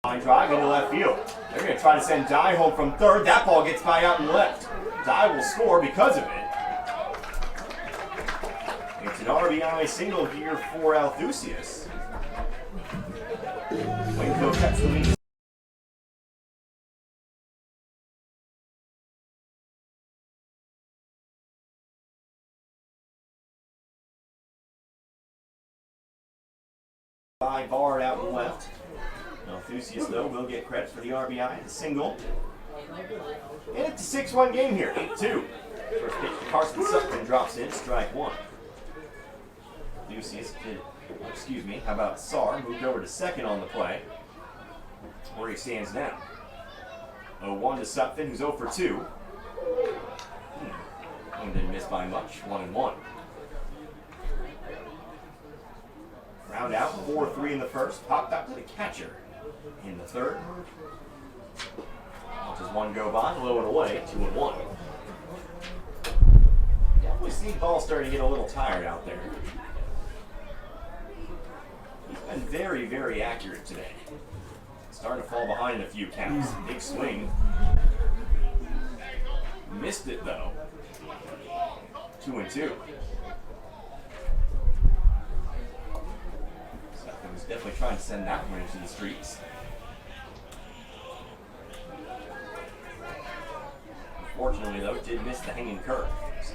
Line drive into left field. They're going to try to send Dye home from third. That ball gets by out and left. Dye will score because of it. It's an RBI single here for Althusius. Waynesville cuts the lead. By Bard out and left. Althusius, though, will get credit for the RBI, the single. And it's a 6-1 game here, 8-2. First pitch to Carson Sutton drops in, strike 1. Althusius did, how about Sar, moved over to second on the play, where he stands now. 0-1 to Sutton, who's 0 for 2. One didn't miss by much, 1-1. Round out, 4-3 in the first, popped out to the catcher in the third. Watches one go by, low and away, 2-1. Definitely see the ball starting to get a little tired out there. He's been very, very accurate today. Starting to fall behind a few counts. Big swing. Missed it though. 2-2. Was definitely trying to send that one into the streets. Unfortunately, though, did miss the hanging curve.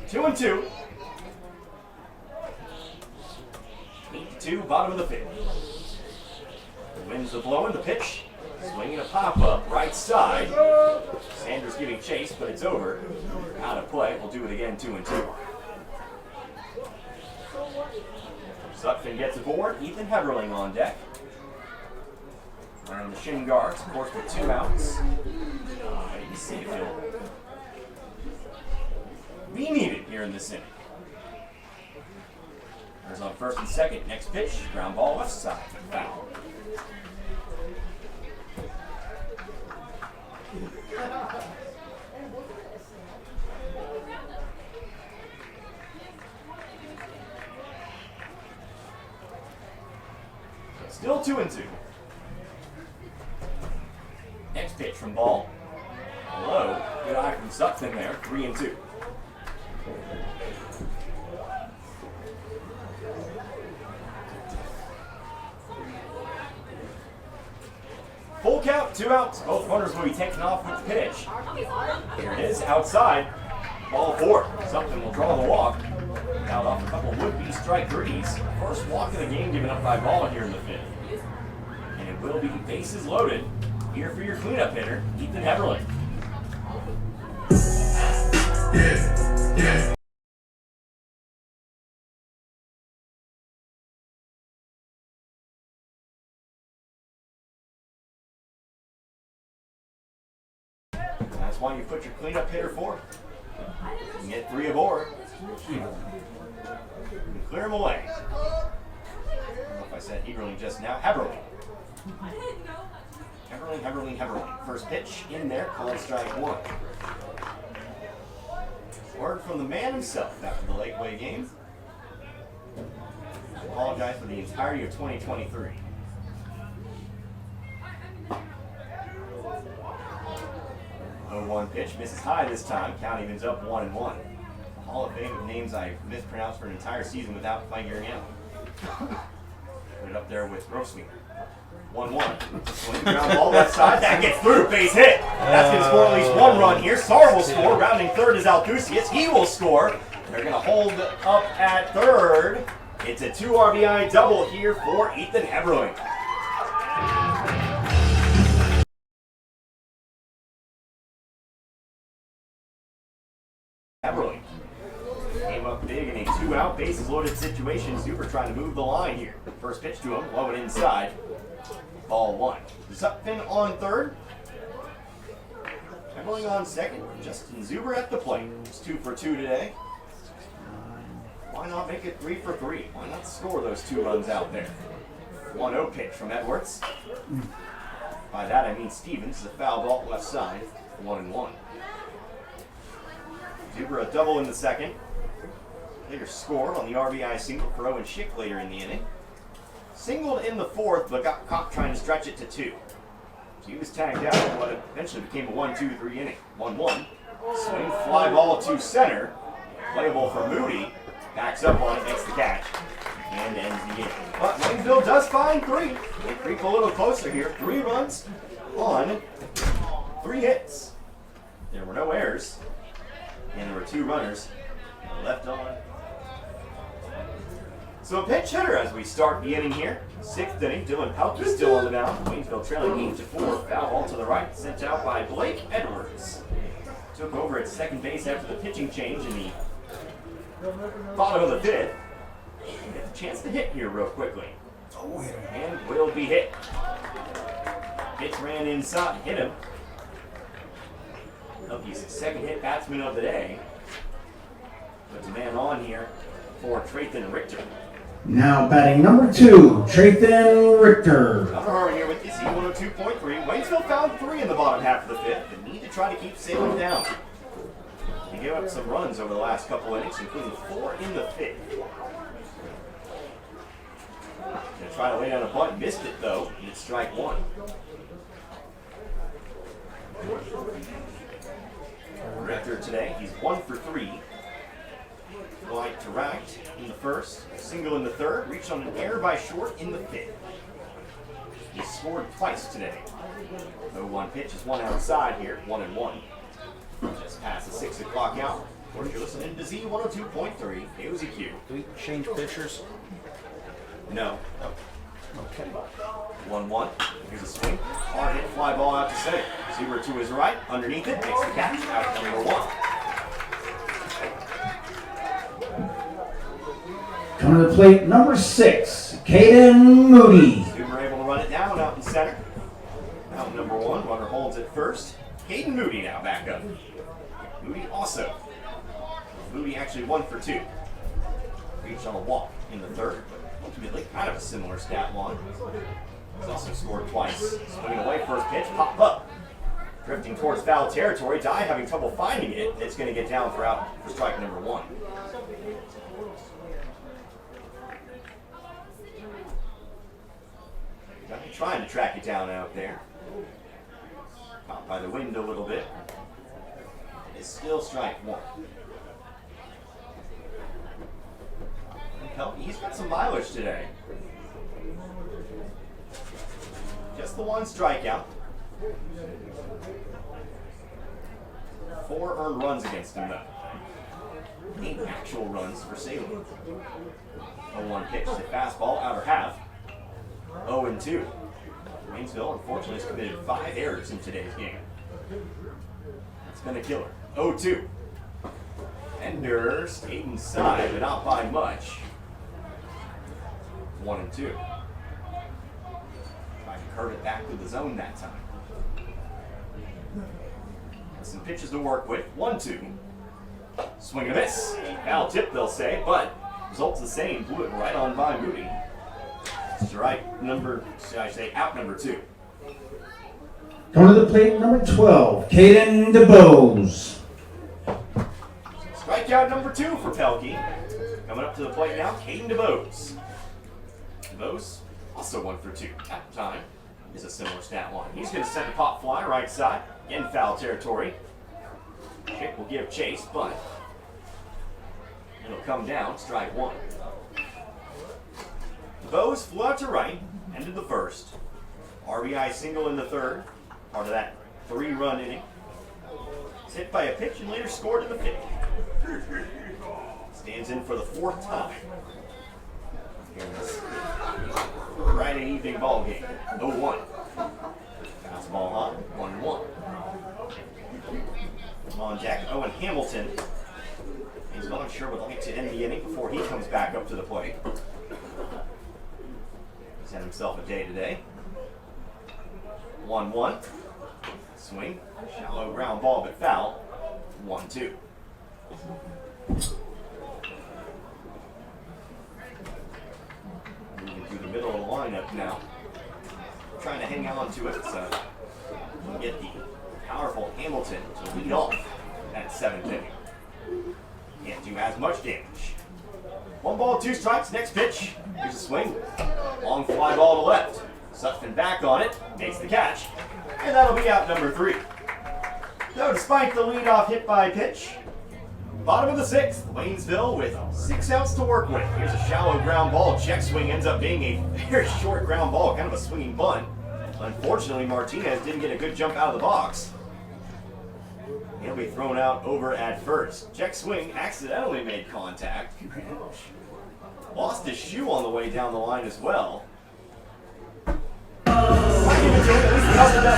2-2. 8-2, bottom of the fifth. The wind's the blowing, the pitch. Swinging a pop-up, right side. Sanders giving chase, but it's over. Out of play. We'll do it again, 2-2. Sutphin gets aboard. Ethan Heberling on deck. Wearing the shin guards, of course, with 2 outs. You can see if he'll be needed here in this inning. There's on first and second. Next pitch, ground ball left side. Foul. Still 2-2. Next pitch from Ball. Low. Good eye from Sutton there. 3-2. Full count, 2 outs. Both runners will be taken off with the pitch. Here it is, outside. Ball 4. Sutton will draw the walk. Out off a couple would-be strike threes. First walk of the game given up by Ball here in the fifth. And it will be bases loaded. Here for your cleanup hitter, Ethan Heberling. why you put your cleanup hitter for. You can get 3 aboard. You can clear them away. I don't know if I said Heberling just now. Heberling. Heberling. First pitch in there, called strike 1. Word from the man himself after the Lakeway game. I apologize for the entirety of 2023. Oh, 1 pitch, misses high this time. Count evens up 1-1. The Hall of Fame of names I mispronounced for an entire season without figuring out. Put it up there with Groswinger. 1-1. Swing ground ball left side. That gets through. Base hit. That's going to score at least 1 run here. Sarr will score. Rounding third is Alcusius. He will score. They're going to hold up at third. It's a 2 RBI double here for Ethan Heberling. Heberling came up big in a 2-out bases loaded situation. Zuber trying to move the line here. First pitch to him, low and inside. Ball 1. Zupfin on third. Heberling on second. Justin Zuber at the plate. It's 2 for 2 today. Why not make it 3 for 3? Why not score those 2 runs out there? 1-0 pitch from Edwards. By that I mean Stevens. The foul ball left side. 1-1. Zuber a double in the second. Later scored on the RBI single for Owen Schick later in the inning. Singled in the 4th, but got caught trying to stretch it to 2. So he was tagged out in what eventually became a 1-2-3 inning. 1-1. Swing, fly ball to center. Playable for Moody. Backs up on it, makes the catch, and ends the inning. But Waynesville does find 3. They creep a little closer here. 3 runs on 3 hits. There were no errors, and there were 2 runners left on. So a pinch hitter as we start the inning here. 6th inning, Dylan Pelkey still on the mound. Waynesville trailing 8-4. Foul ball to the right, sent out by Blake Edwards. Took over at second base after the pitching change in the bottom of the 5th. Gets a chance to hit here real quickly. And will be hit. Pitch ran inside, hit him. Pelkey's second hit batsman of the day. Puts a man on here for Trayton Richter.
Now batting number 2, Trayton Richter.
Another Harmon here with Z102.3. Waynesville found 3 in the bottom half of the 5th, but need to try to keep Salem down. They gave up some runs over the last couple innings, including 4 in the 5th. Gonna try to lay down a bunt, missed it though, and it's strike 1. Richter today, he's 1 for 3. Wide to right in the 1st, single in the 3rd, reached on an error by short in the 5th. He scored twice today. 0-1 pitch is 1 outside here, 1-1. Just past the 6 o'clock hour. Of course, you're listening to Z102.3, KOZQ.
Do we change pitchers?
No.
Oh. Okay.
1-1. Here's a swing. Hard hit fly ball out to center. Zuber to his right. Underneath it. Makes the catch. Out number 1.
Coming to the plate, number 6, Caden Moody.
Zuber able to run it down out in center. Out number 1. Runner holds it first. Caden Moody now back up. Moody also. Moody actually 1 for 2. Reached on a walk in the 3rd. Ultimately, kind of a similar stat line. He's also scored twice. Swinging away, first pitch, pop up. Drifting towards foul territory. Dye having trouble finding it. It's going to get down for strike number 1. Dye trying to track it down out there. Caught by the wind a little bit. It's still strike 1. He's got some mileage today. Just the 1 strikeout. 4 earned runs against him though. 8 actual runs for Salem. 0-1 pitch to fastball, outer half. 0-2. Waynesville, unfortunately, has committed 5 errors in today's game. That's been a killer. 0-2. Ender stayed inside, but not by much. 1-2. Trying to curve it back to the zone that time. Some pitch. pitches to work with. 1-2. Swing and a miss. Foul tip, they'll say, but results the same. Blew it right on by Moody. Strike number, should I say, out number 2.
Going to the plate, number 12, Caden DeBose.
Strikeout number 2 for Pelkey. Coming up to the plate now, Caden DeBose. DeBose also 1 for 2. At the time is a similar stat line. He's going to send a pop fly right side. In foul territory. Chick will give chase, but it'll come down. Strike 1. DeBose flew out to right. Ended the first. RBI single in the third. Part of that 3-run inning. It's hit by a pitch and later scored in the 5th. Stands in for the 4th time. Here in this Friday evening ball game. 0-1. Fastball on. 1-1. On deck, Owen Hamilton. He's not sure would like to end the inning before he comes back up to the plate. He's had himself a day today. 1-1. Swing. Shallow ground ball, but foul. 1-2. Moving through the middle of the lineup now. Trying to hang on to it, so we'll get the powerful Hamilton to lead off at 7th inning. Can't do as much damage. 1 ball, 2 strikes. Next pitch. Here's a swing. Long fly ball to left. Sutphin back on it. Makes the catch. And that'll be out number 3. So despite the leadoff hit by pitch, bottom of the 6th, Waynesville with 6 outs to work with. Here's a shallow ground ball. Check swing ends up being a very short ground ball, kind of a swinging bunt. Unfortunately, Martinez didn't get a good jump out of the box. He'll be thrown out over at first. Check swing accidentally made contact. Lost his shoe on the way down the line as well. Might give it to him, at least he hustled that.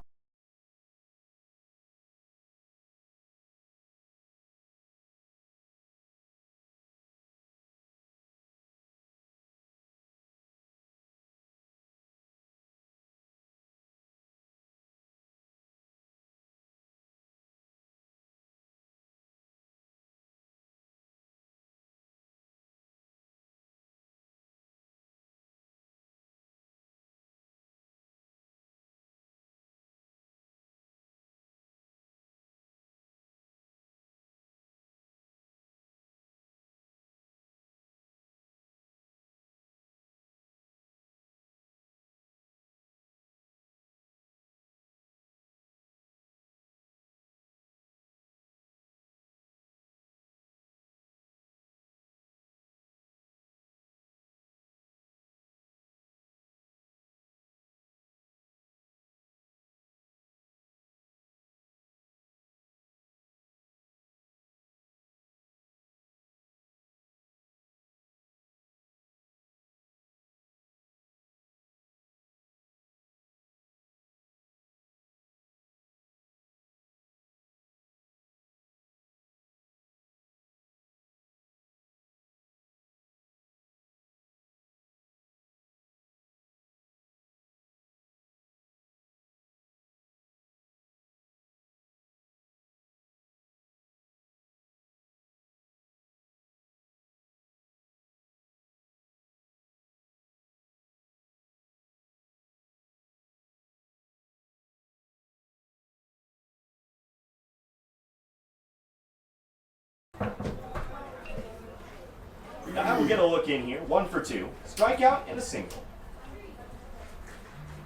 Now we'll get a look in here. 1 for 2. Strikeout and a single.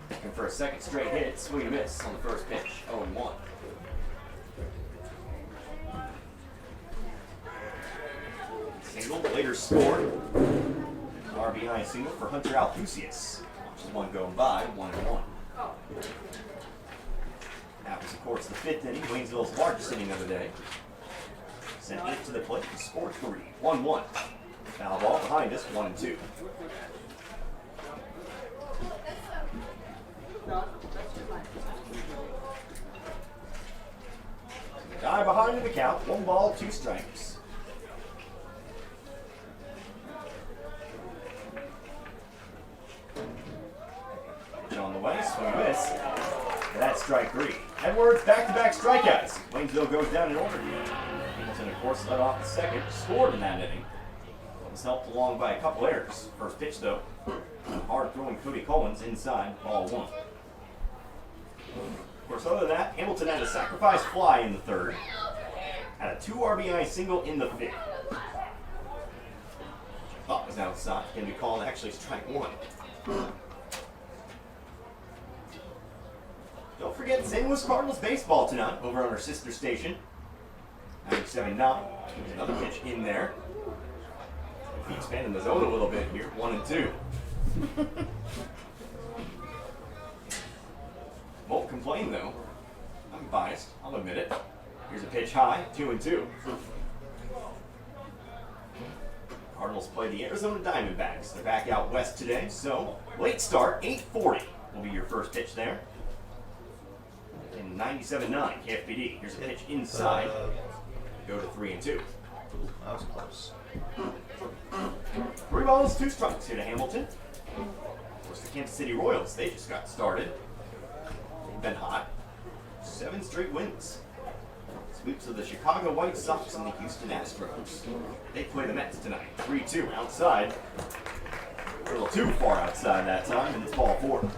Looking for a second straight hit. Swing and a miss on the first pitch. 0-1. Single, later scored. RBI single for Hunter Alpucius. Watches one going by. 1-1. That was, of course, the 5th inning. Waynesville's largest inning of the day. Sent 8 to the plate and scored 3. 1-1. Foul ball behind us, 1-2. Guy behind in the count, 1 ball, 2 strikes. Pitch on the way, swing and miss. And that's strike 3. Edwards back-to-back strikeouts. Waynesville goes down in order here. Hamilton, of course, led off the second, scored in that inning. Was helped along by a couple errors. First pitch, though, hard throwing Cody Collins inside, ball 1. Of course, other than that, Hamilton had a sacrifice fly in the third. Had a 2 RBI single in the 5th. Thought was outside. Can be called actually strike 1. Don't forget St. Louis Cardinals baseball tonight over on our sister station. 97.9. There's another pitch in there. He's expanding the zone a little bit here. 1 and 2. Won't complain though. I'm biased. I'll admit it. Here's a pitch high. 2 and 2. Cardinals play the Arizona Diamondbacks. They're back out west today, so late start. 8:40 will be your first pitch there. In 97.9 KFPD. Here's a pitch inside. Go to 3 and 2.
That was close.
3 balls, 2 strikes here to Hamilton. Of course, the Kansas City Royals, they just got started. They've been hot. 7 straight wins. Sweeps of the Chicago White Sox and the Houston Astros. They play the Mets tonight. 3-2 outside. A little too far outside that time, and it's ball 4.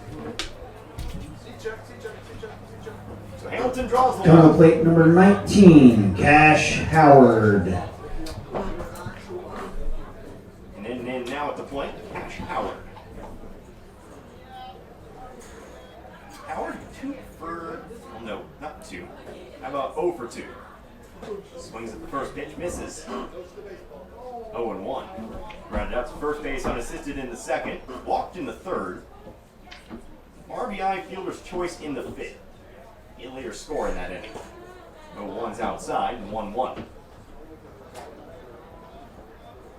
So Hamilton draws the
Down to
line.
plate number 19, Cash Howard.
And in now at the plate, Cash Howard. Howard 2 for, well, no, not 2. How about 0 for 2? Swings at the first pitch, misses. 0 and 1. Grounded out to first base unassisted in the second. Walked in the third. RBI fielder's choice in the 5th. He'll later score in that inning. No 1s outside and 1-1.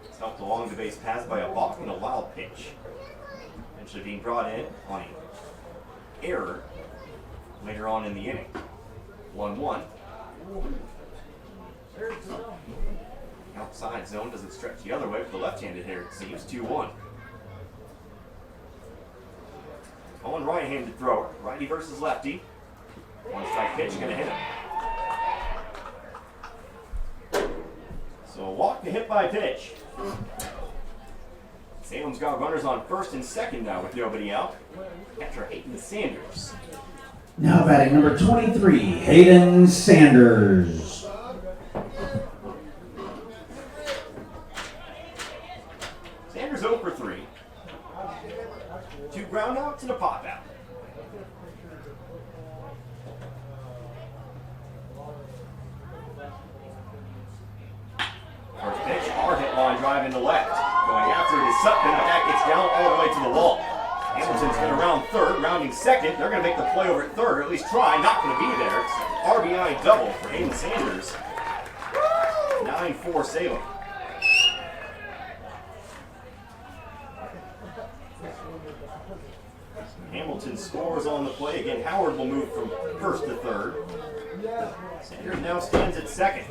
It's helped along the base pass by a balk and a wild pitch. Eventually being brought in on an error later on in the inning. 1-1. Outside zone doesn't stretch the other way for the left-handed hitter. It seems 2-1. Owen right-handed thrower. Righty versus lefty. 1 strike pitch, gonna hit him. So a walk to hit by pitch. Salem's got runners on first and second now with nobody out. Catcher Hayden Sanders.
Now batting number 23, Hayden Sanders.
Sanders 0 for 3. 2 ground outs and a pop out. First pitch, hard hit line drive into left. Going after it is Sutton, but that gets down all the way to the wall. Hamilton's going to round third, rounding second. They're going to make the play over at third, or at least try. Not going to be there. It's an RBI double for Hayden Sanders. 9-4 Salem. Hamilton scores on the play. Again, Howard will move from first to third. Sanders now stands at second.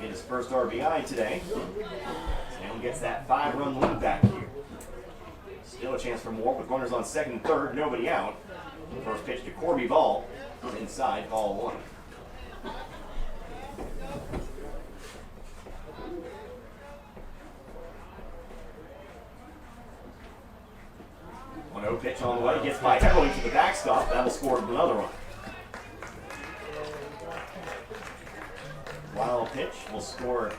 Get his first RBI today. Salem gets that 5-run lead back here. Still a chance for more with runners on second and third, nobody out. First pitch to Corby Ball. Inside, ball 1. One 0 pitch on the way, gets by heavily to the backstop. That'll score another run. Wild pitch will score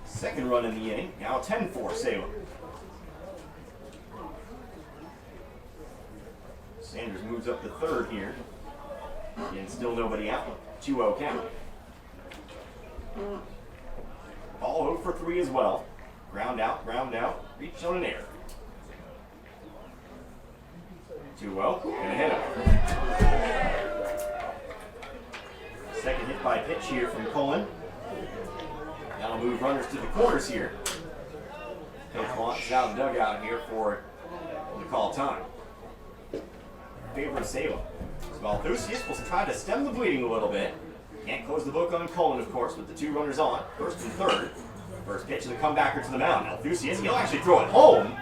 second run in the inning. Now 10-4 Salem. Sanders moves up to third here. Again, still nobody out. 2-0 count. Ball 0 for 3 as well. Ground out, reach on an error. 2-0, gonna hit him. Second hit by pitch here from Cullen. That'll move runners to the corners here. Coach wants out of the dugout here for the call time. Favor of Salem. So Althusius will try to stem the bleeding a little bit. Can't close the book on Cullen, of course, with the 2 runners on, first and third. First pitch of the comebacker to the mound. Althusius, he'll actually throw it home.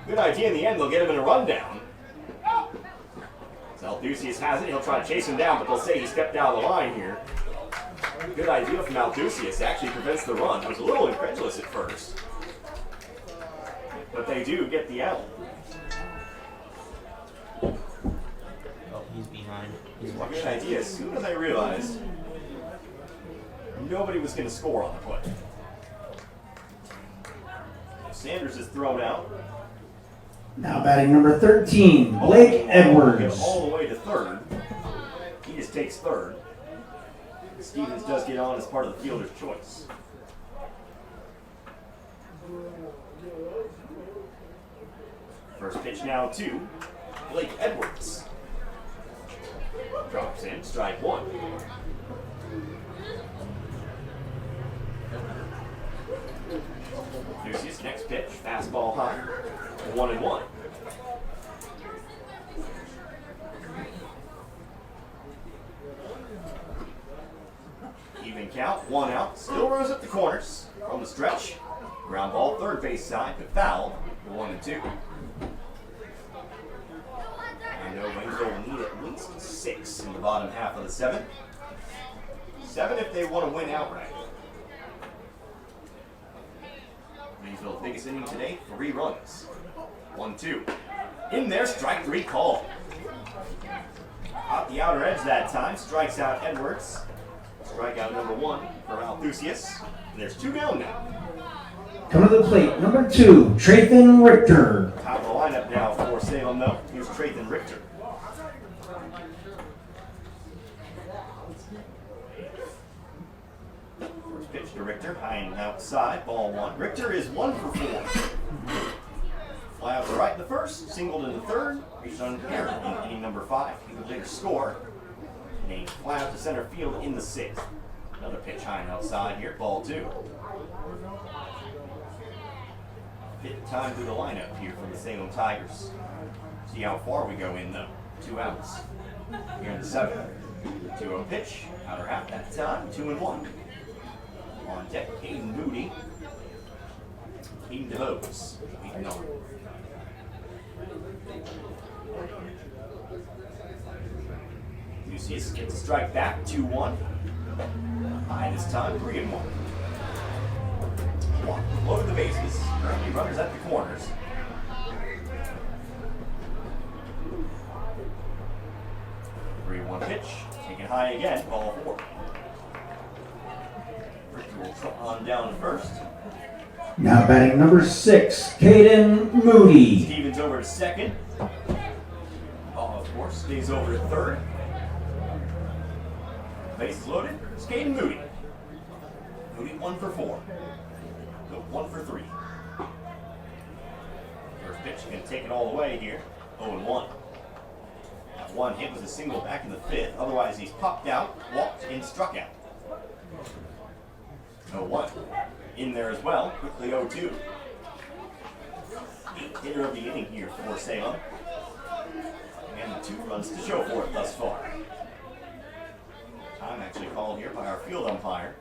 Good idea in the end, they'll get him in a rundown. It's Althusius has it. He'll try to chase him down, but they'll say he stepped out of the line here. Good idea from Althusius. Actually prevents the run. I was a little incredulous at first. But they do get the out.
Oh, he's behind. He's watching.
Good idea. As soon as I realized nobody was going to score on the play. Sanders is thrown out.
Now batting number 13, Blake Edwards.
All the way to third. He just takes third. Stevens does get on as part of the fielder's choice. First pitch now to Blake Edwards. Drops in, strike one. Lucius, next pitch, fastball high, 1-1. Even count, one out, still runners at the corners. From the stretch, ground ball, third base side, but foul, 1-2. I know Waynesville will need at least 6 in the bottom half of the 7th. 7 if they want to win outright. Waynesville's biggest inning today, 3 runs. 1-2. In there, strike 3 call. Off the outer edge that time, strikes out Edwards. Strikeout number 1 for Althusius. And there's 2 down now.
Coming to the plate, number 2, Trayton Richter.
Top of the lineup now for Salem, though. Here's Trayton Richter. First pitch to Richter, high and outside, ball 1. Richter is 1 for 4. Fly out to right in the first, singled in the third, reached on here in inning number 5. He would later score. And a fly out to center field in the 6th. Another pitch high and outside here, ball 2. Fifth time through the lineup here from the Salem Tigers. See how far we go in though. 2 outs. Here in the 7th. 2-0 pitch. Outer half that time. 2-1. On deck, Caden Moody. Caden DeVos. Lucius gets a strike back. 2-1. High this time. 3-1. Loaded the bases. Currently runners at the corners. Pitch, taken high again, ball 4. Richter will trot on down first.
Now batting number 6, Caden Moody.
Stevens over to second. Ball, of course, stays over to third. Bases loaded, it's Caden Moody. Moody 1 for 4. Go 1 for 3. First pitch, going to take it all the way here. 0-1. That one hit was a single back in the 5th. Otherwise, he's popped out, walked, and struck out. 0-1. In there as well. Quickly 0-2. 8th hitter of the inning here for Salem. And 2 runs to show for it thus far. Time actually called here by our field umpire.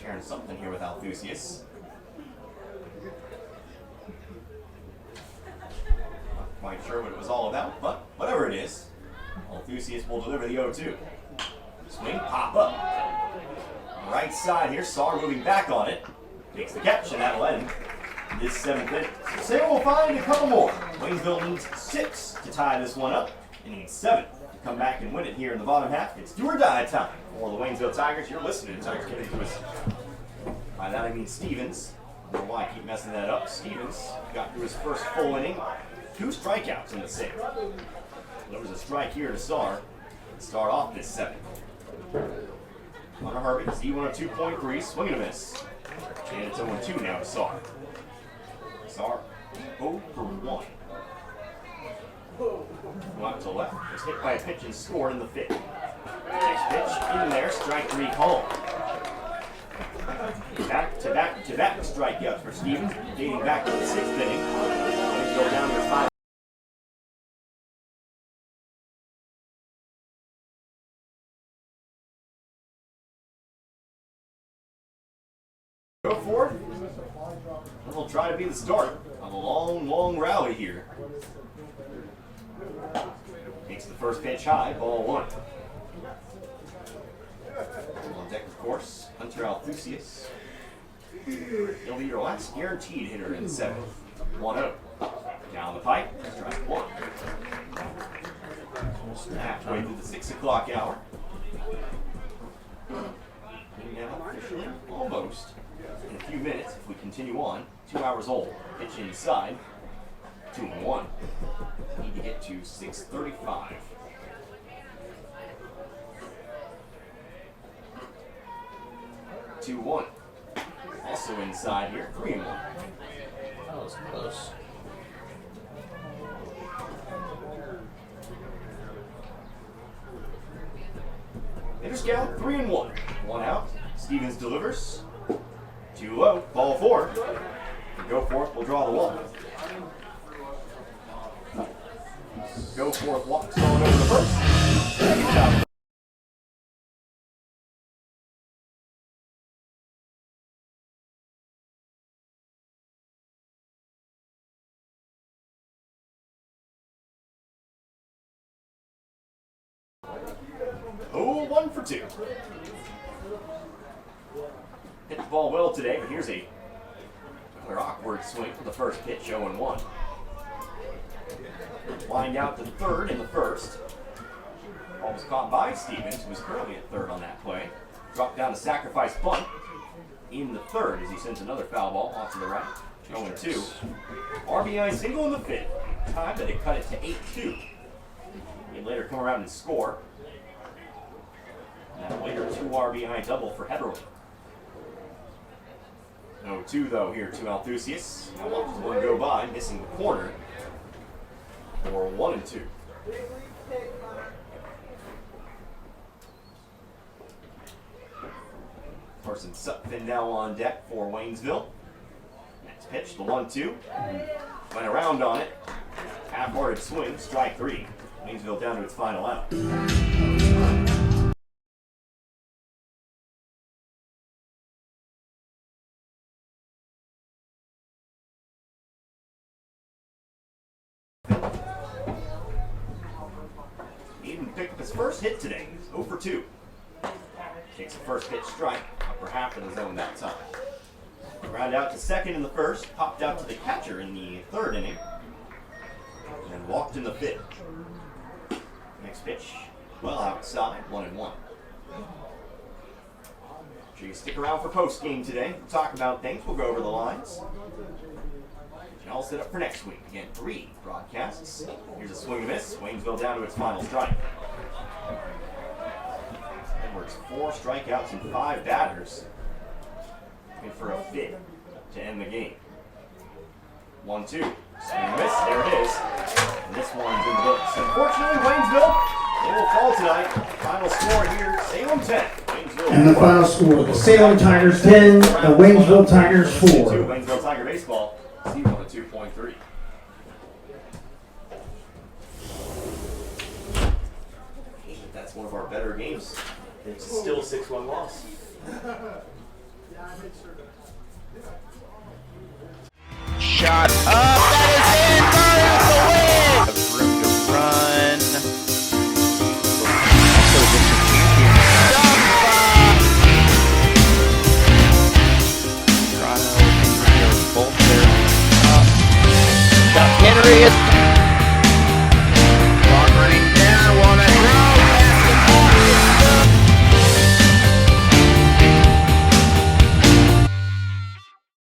Sharing something here with Althusius. Not quite sure what it was all about, but whatever it is, Althusius will deliver the 0-2. Swing, pop up. Right side here, Saar moving back on it. Takes the catch, and that'll end this 7th inning. So Salem will find a couple more. Waynesville needs 6 to tie this one up. It needs 7 to come back and win it here in the bottom half. It's do or die time for the Waynesville Tigers. You're listening to Tigers Getting to us. By that I mean Stevens. I don't know why I keep messing that up. Stevens got through his first full inning. 2 strikeouts in the 6th. There was a strike here to Saar to start off this 7th. Hunter Harvey, Z1 of 2.3, swing and a miss. And it's 0-2 now to Saar. Saar 0 for 1. Out to left, was hit by a pitch and scored in the 5th. Next pitch in there, strike 3 call. Back-to-back strikeouts for Stevens, dating back to the 6th inning. Go down to 5. Go for it. We'll try to be the start of a long, long rally here. Takes the first pitch high, ball 1. On deck, of course, Hunter Althusius. He'll be your last guaranteed hitter in the 7th. 1-0. Down the pipe, strike 1. Halfway through the 6 o'clock hour. Now, officially, almost. In a few minutes, if we continue on, 2 hours old. Pitch inside. 2-1. Need to get to 6:35. Two one. Also inside here, 3-1.
That was close.
Hitters count 3-1. 1 out. Stevens delivers. 2-0. Ball 4. Go forth. We'll draw the walk. Go forth. Walks going over the first. Second out. Oh, 1 for 2. Hit the ball well today, but here's another awkward swing for the first pitch, 0-1. Wind out to third in the first. Ball was caught by Stevens, who was currently at third on that play. Dropped down to sacrifice bunt in the third as he sends another foul ball off to the right. 0-2. RBI single in the 5th. Time that they cut it to 8-2. He'd later come around and score. And that later 2 RBI double for Heberly. 0-2 though here to Althusius. Now watches one go by, missing the corner. For 1-2. Carson Sutphin now on deck for Waynesville. Next pitch, the 1-2. Went around on it. Half-hearted swing, strike 3. Waynesville down to its final out. Eden picked up his first hit today. 0 for 2. Takes the first pitch strike, upper half of the zone that time. Ground out to second in the first, popped out to the catcher in the 3rd inning, and walked in the 5th. Next pitch, well outside, 1-1. Sure you stick around for post game today. We'll talk about things. We'll go over the lines. And all set up for next week. Again, 3 broadcasts. Here's a swing and a miss. Waynesville down to its final strike. Edwards 4 strikeouts and 5 batters. Looking for a 5th to end the game. 1-2. Swing and a miss. There it is. And this one's in the books. Unfortunately, Waynesville, they will fall tonight. Final score here, Salem 10. Waynesville
And the
4.
final score, the Salem Tigers 10, the Waynesville Tigers 4.
Waynesville Tiger Baseball, C102.3. That's one of our better games. It's still a 6-1 loss.
Shot up, that is in, Burns the win! Have room to run. Also district champion. Toronto and Henry are both there. Henry is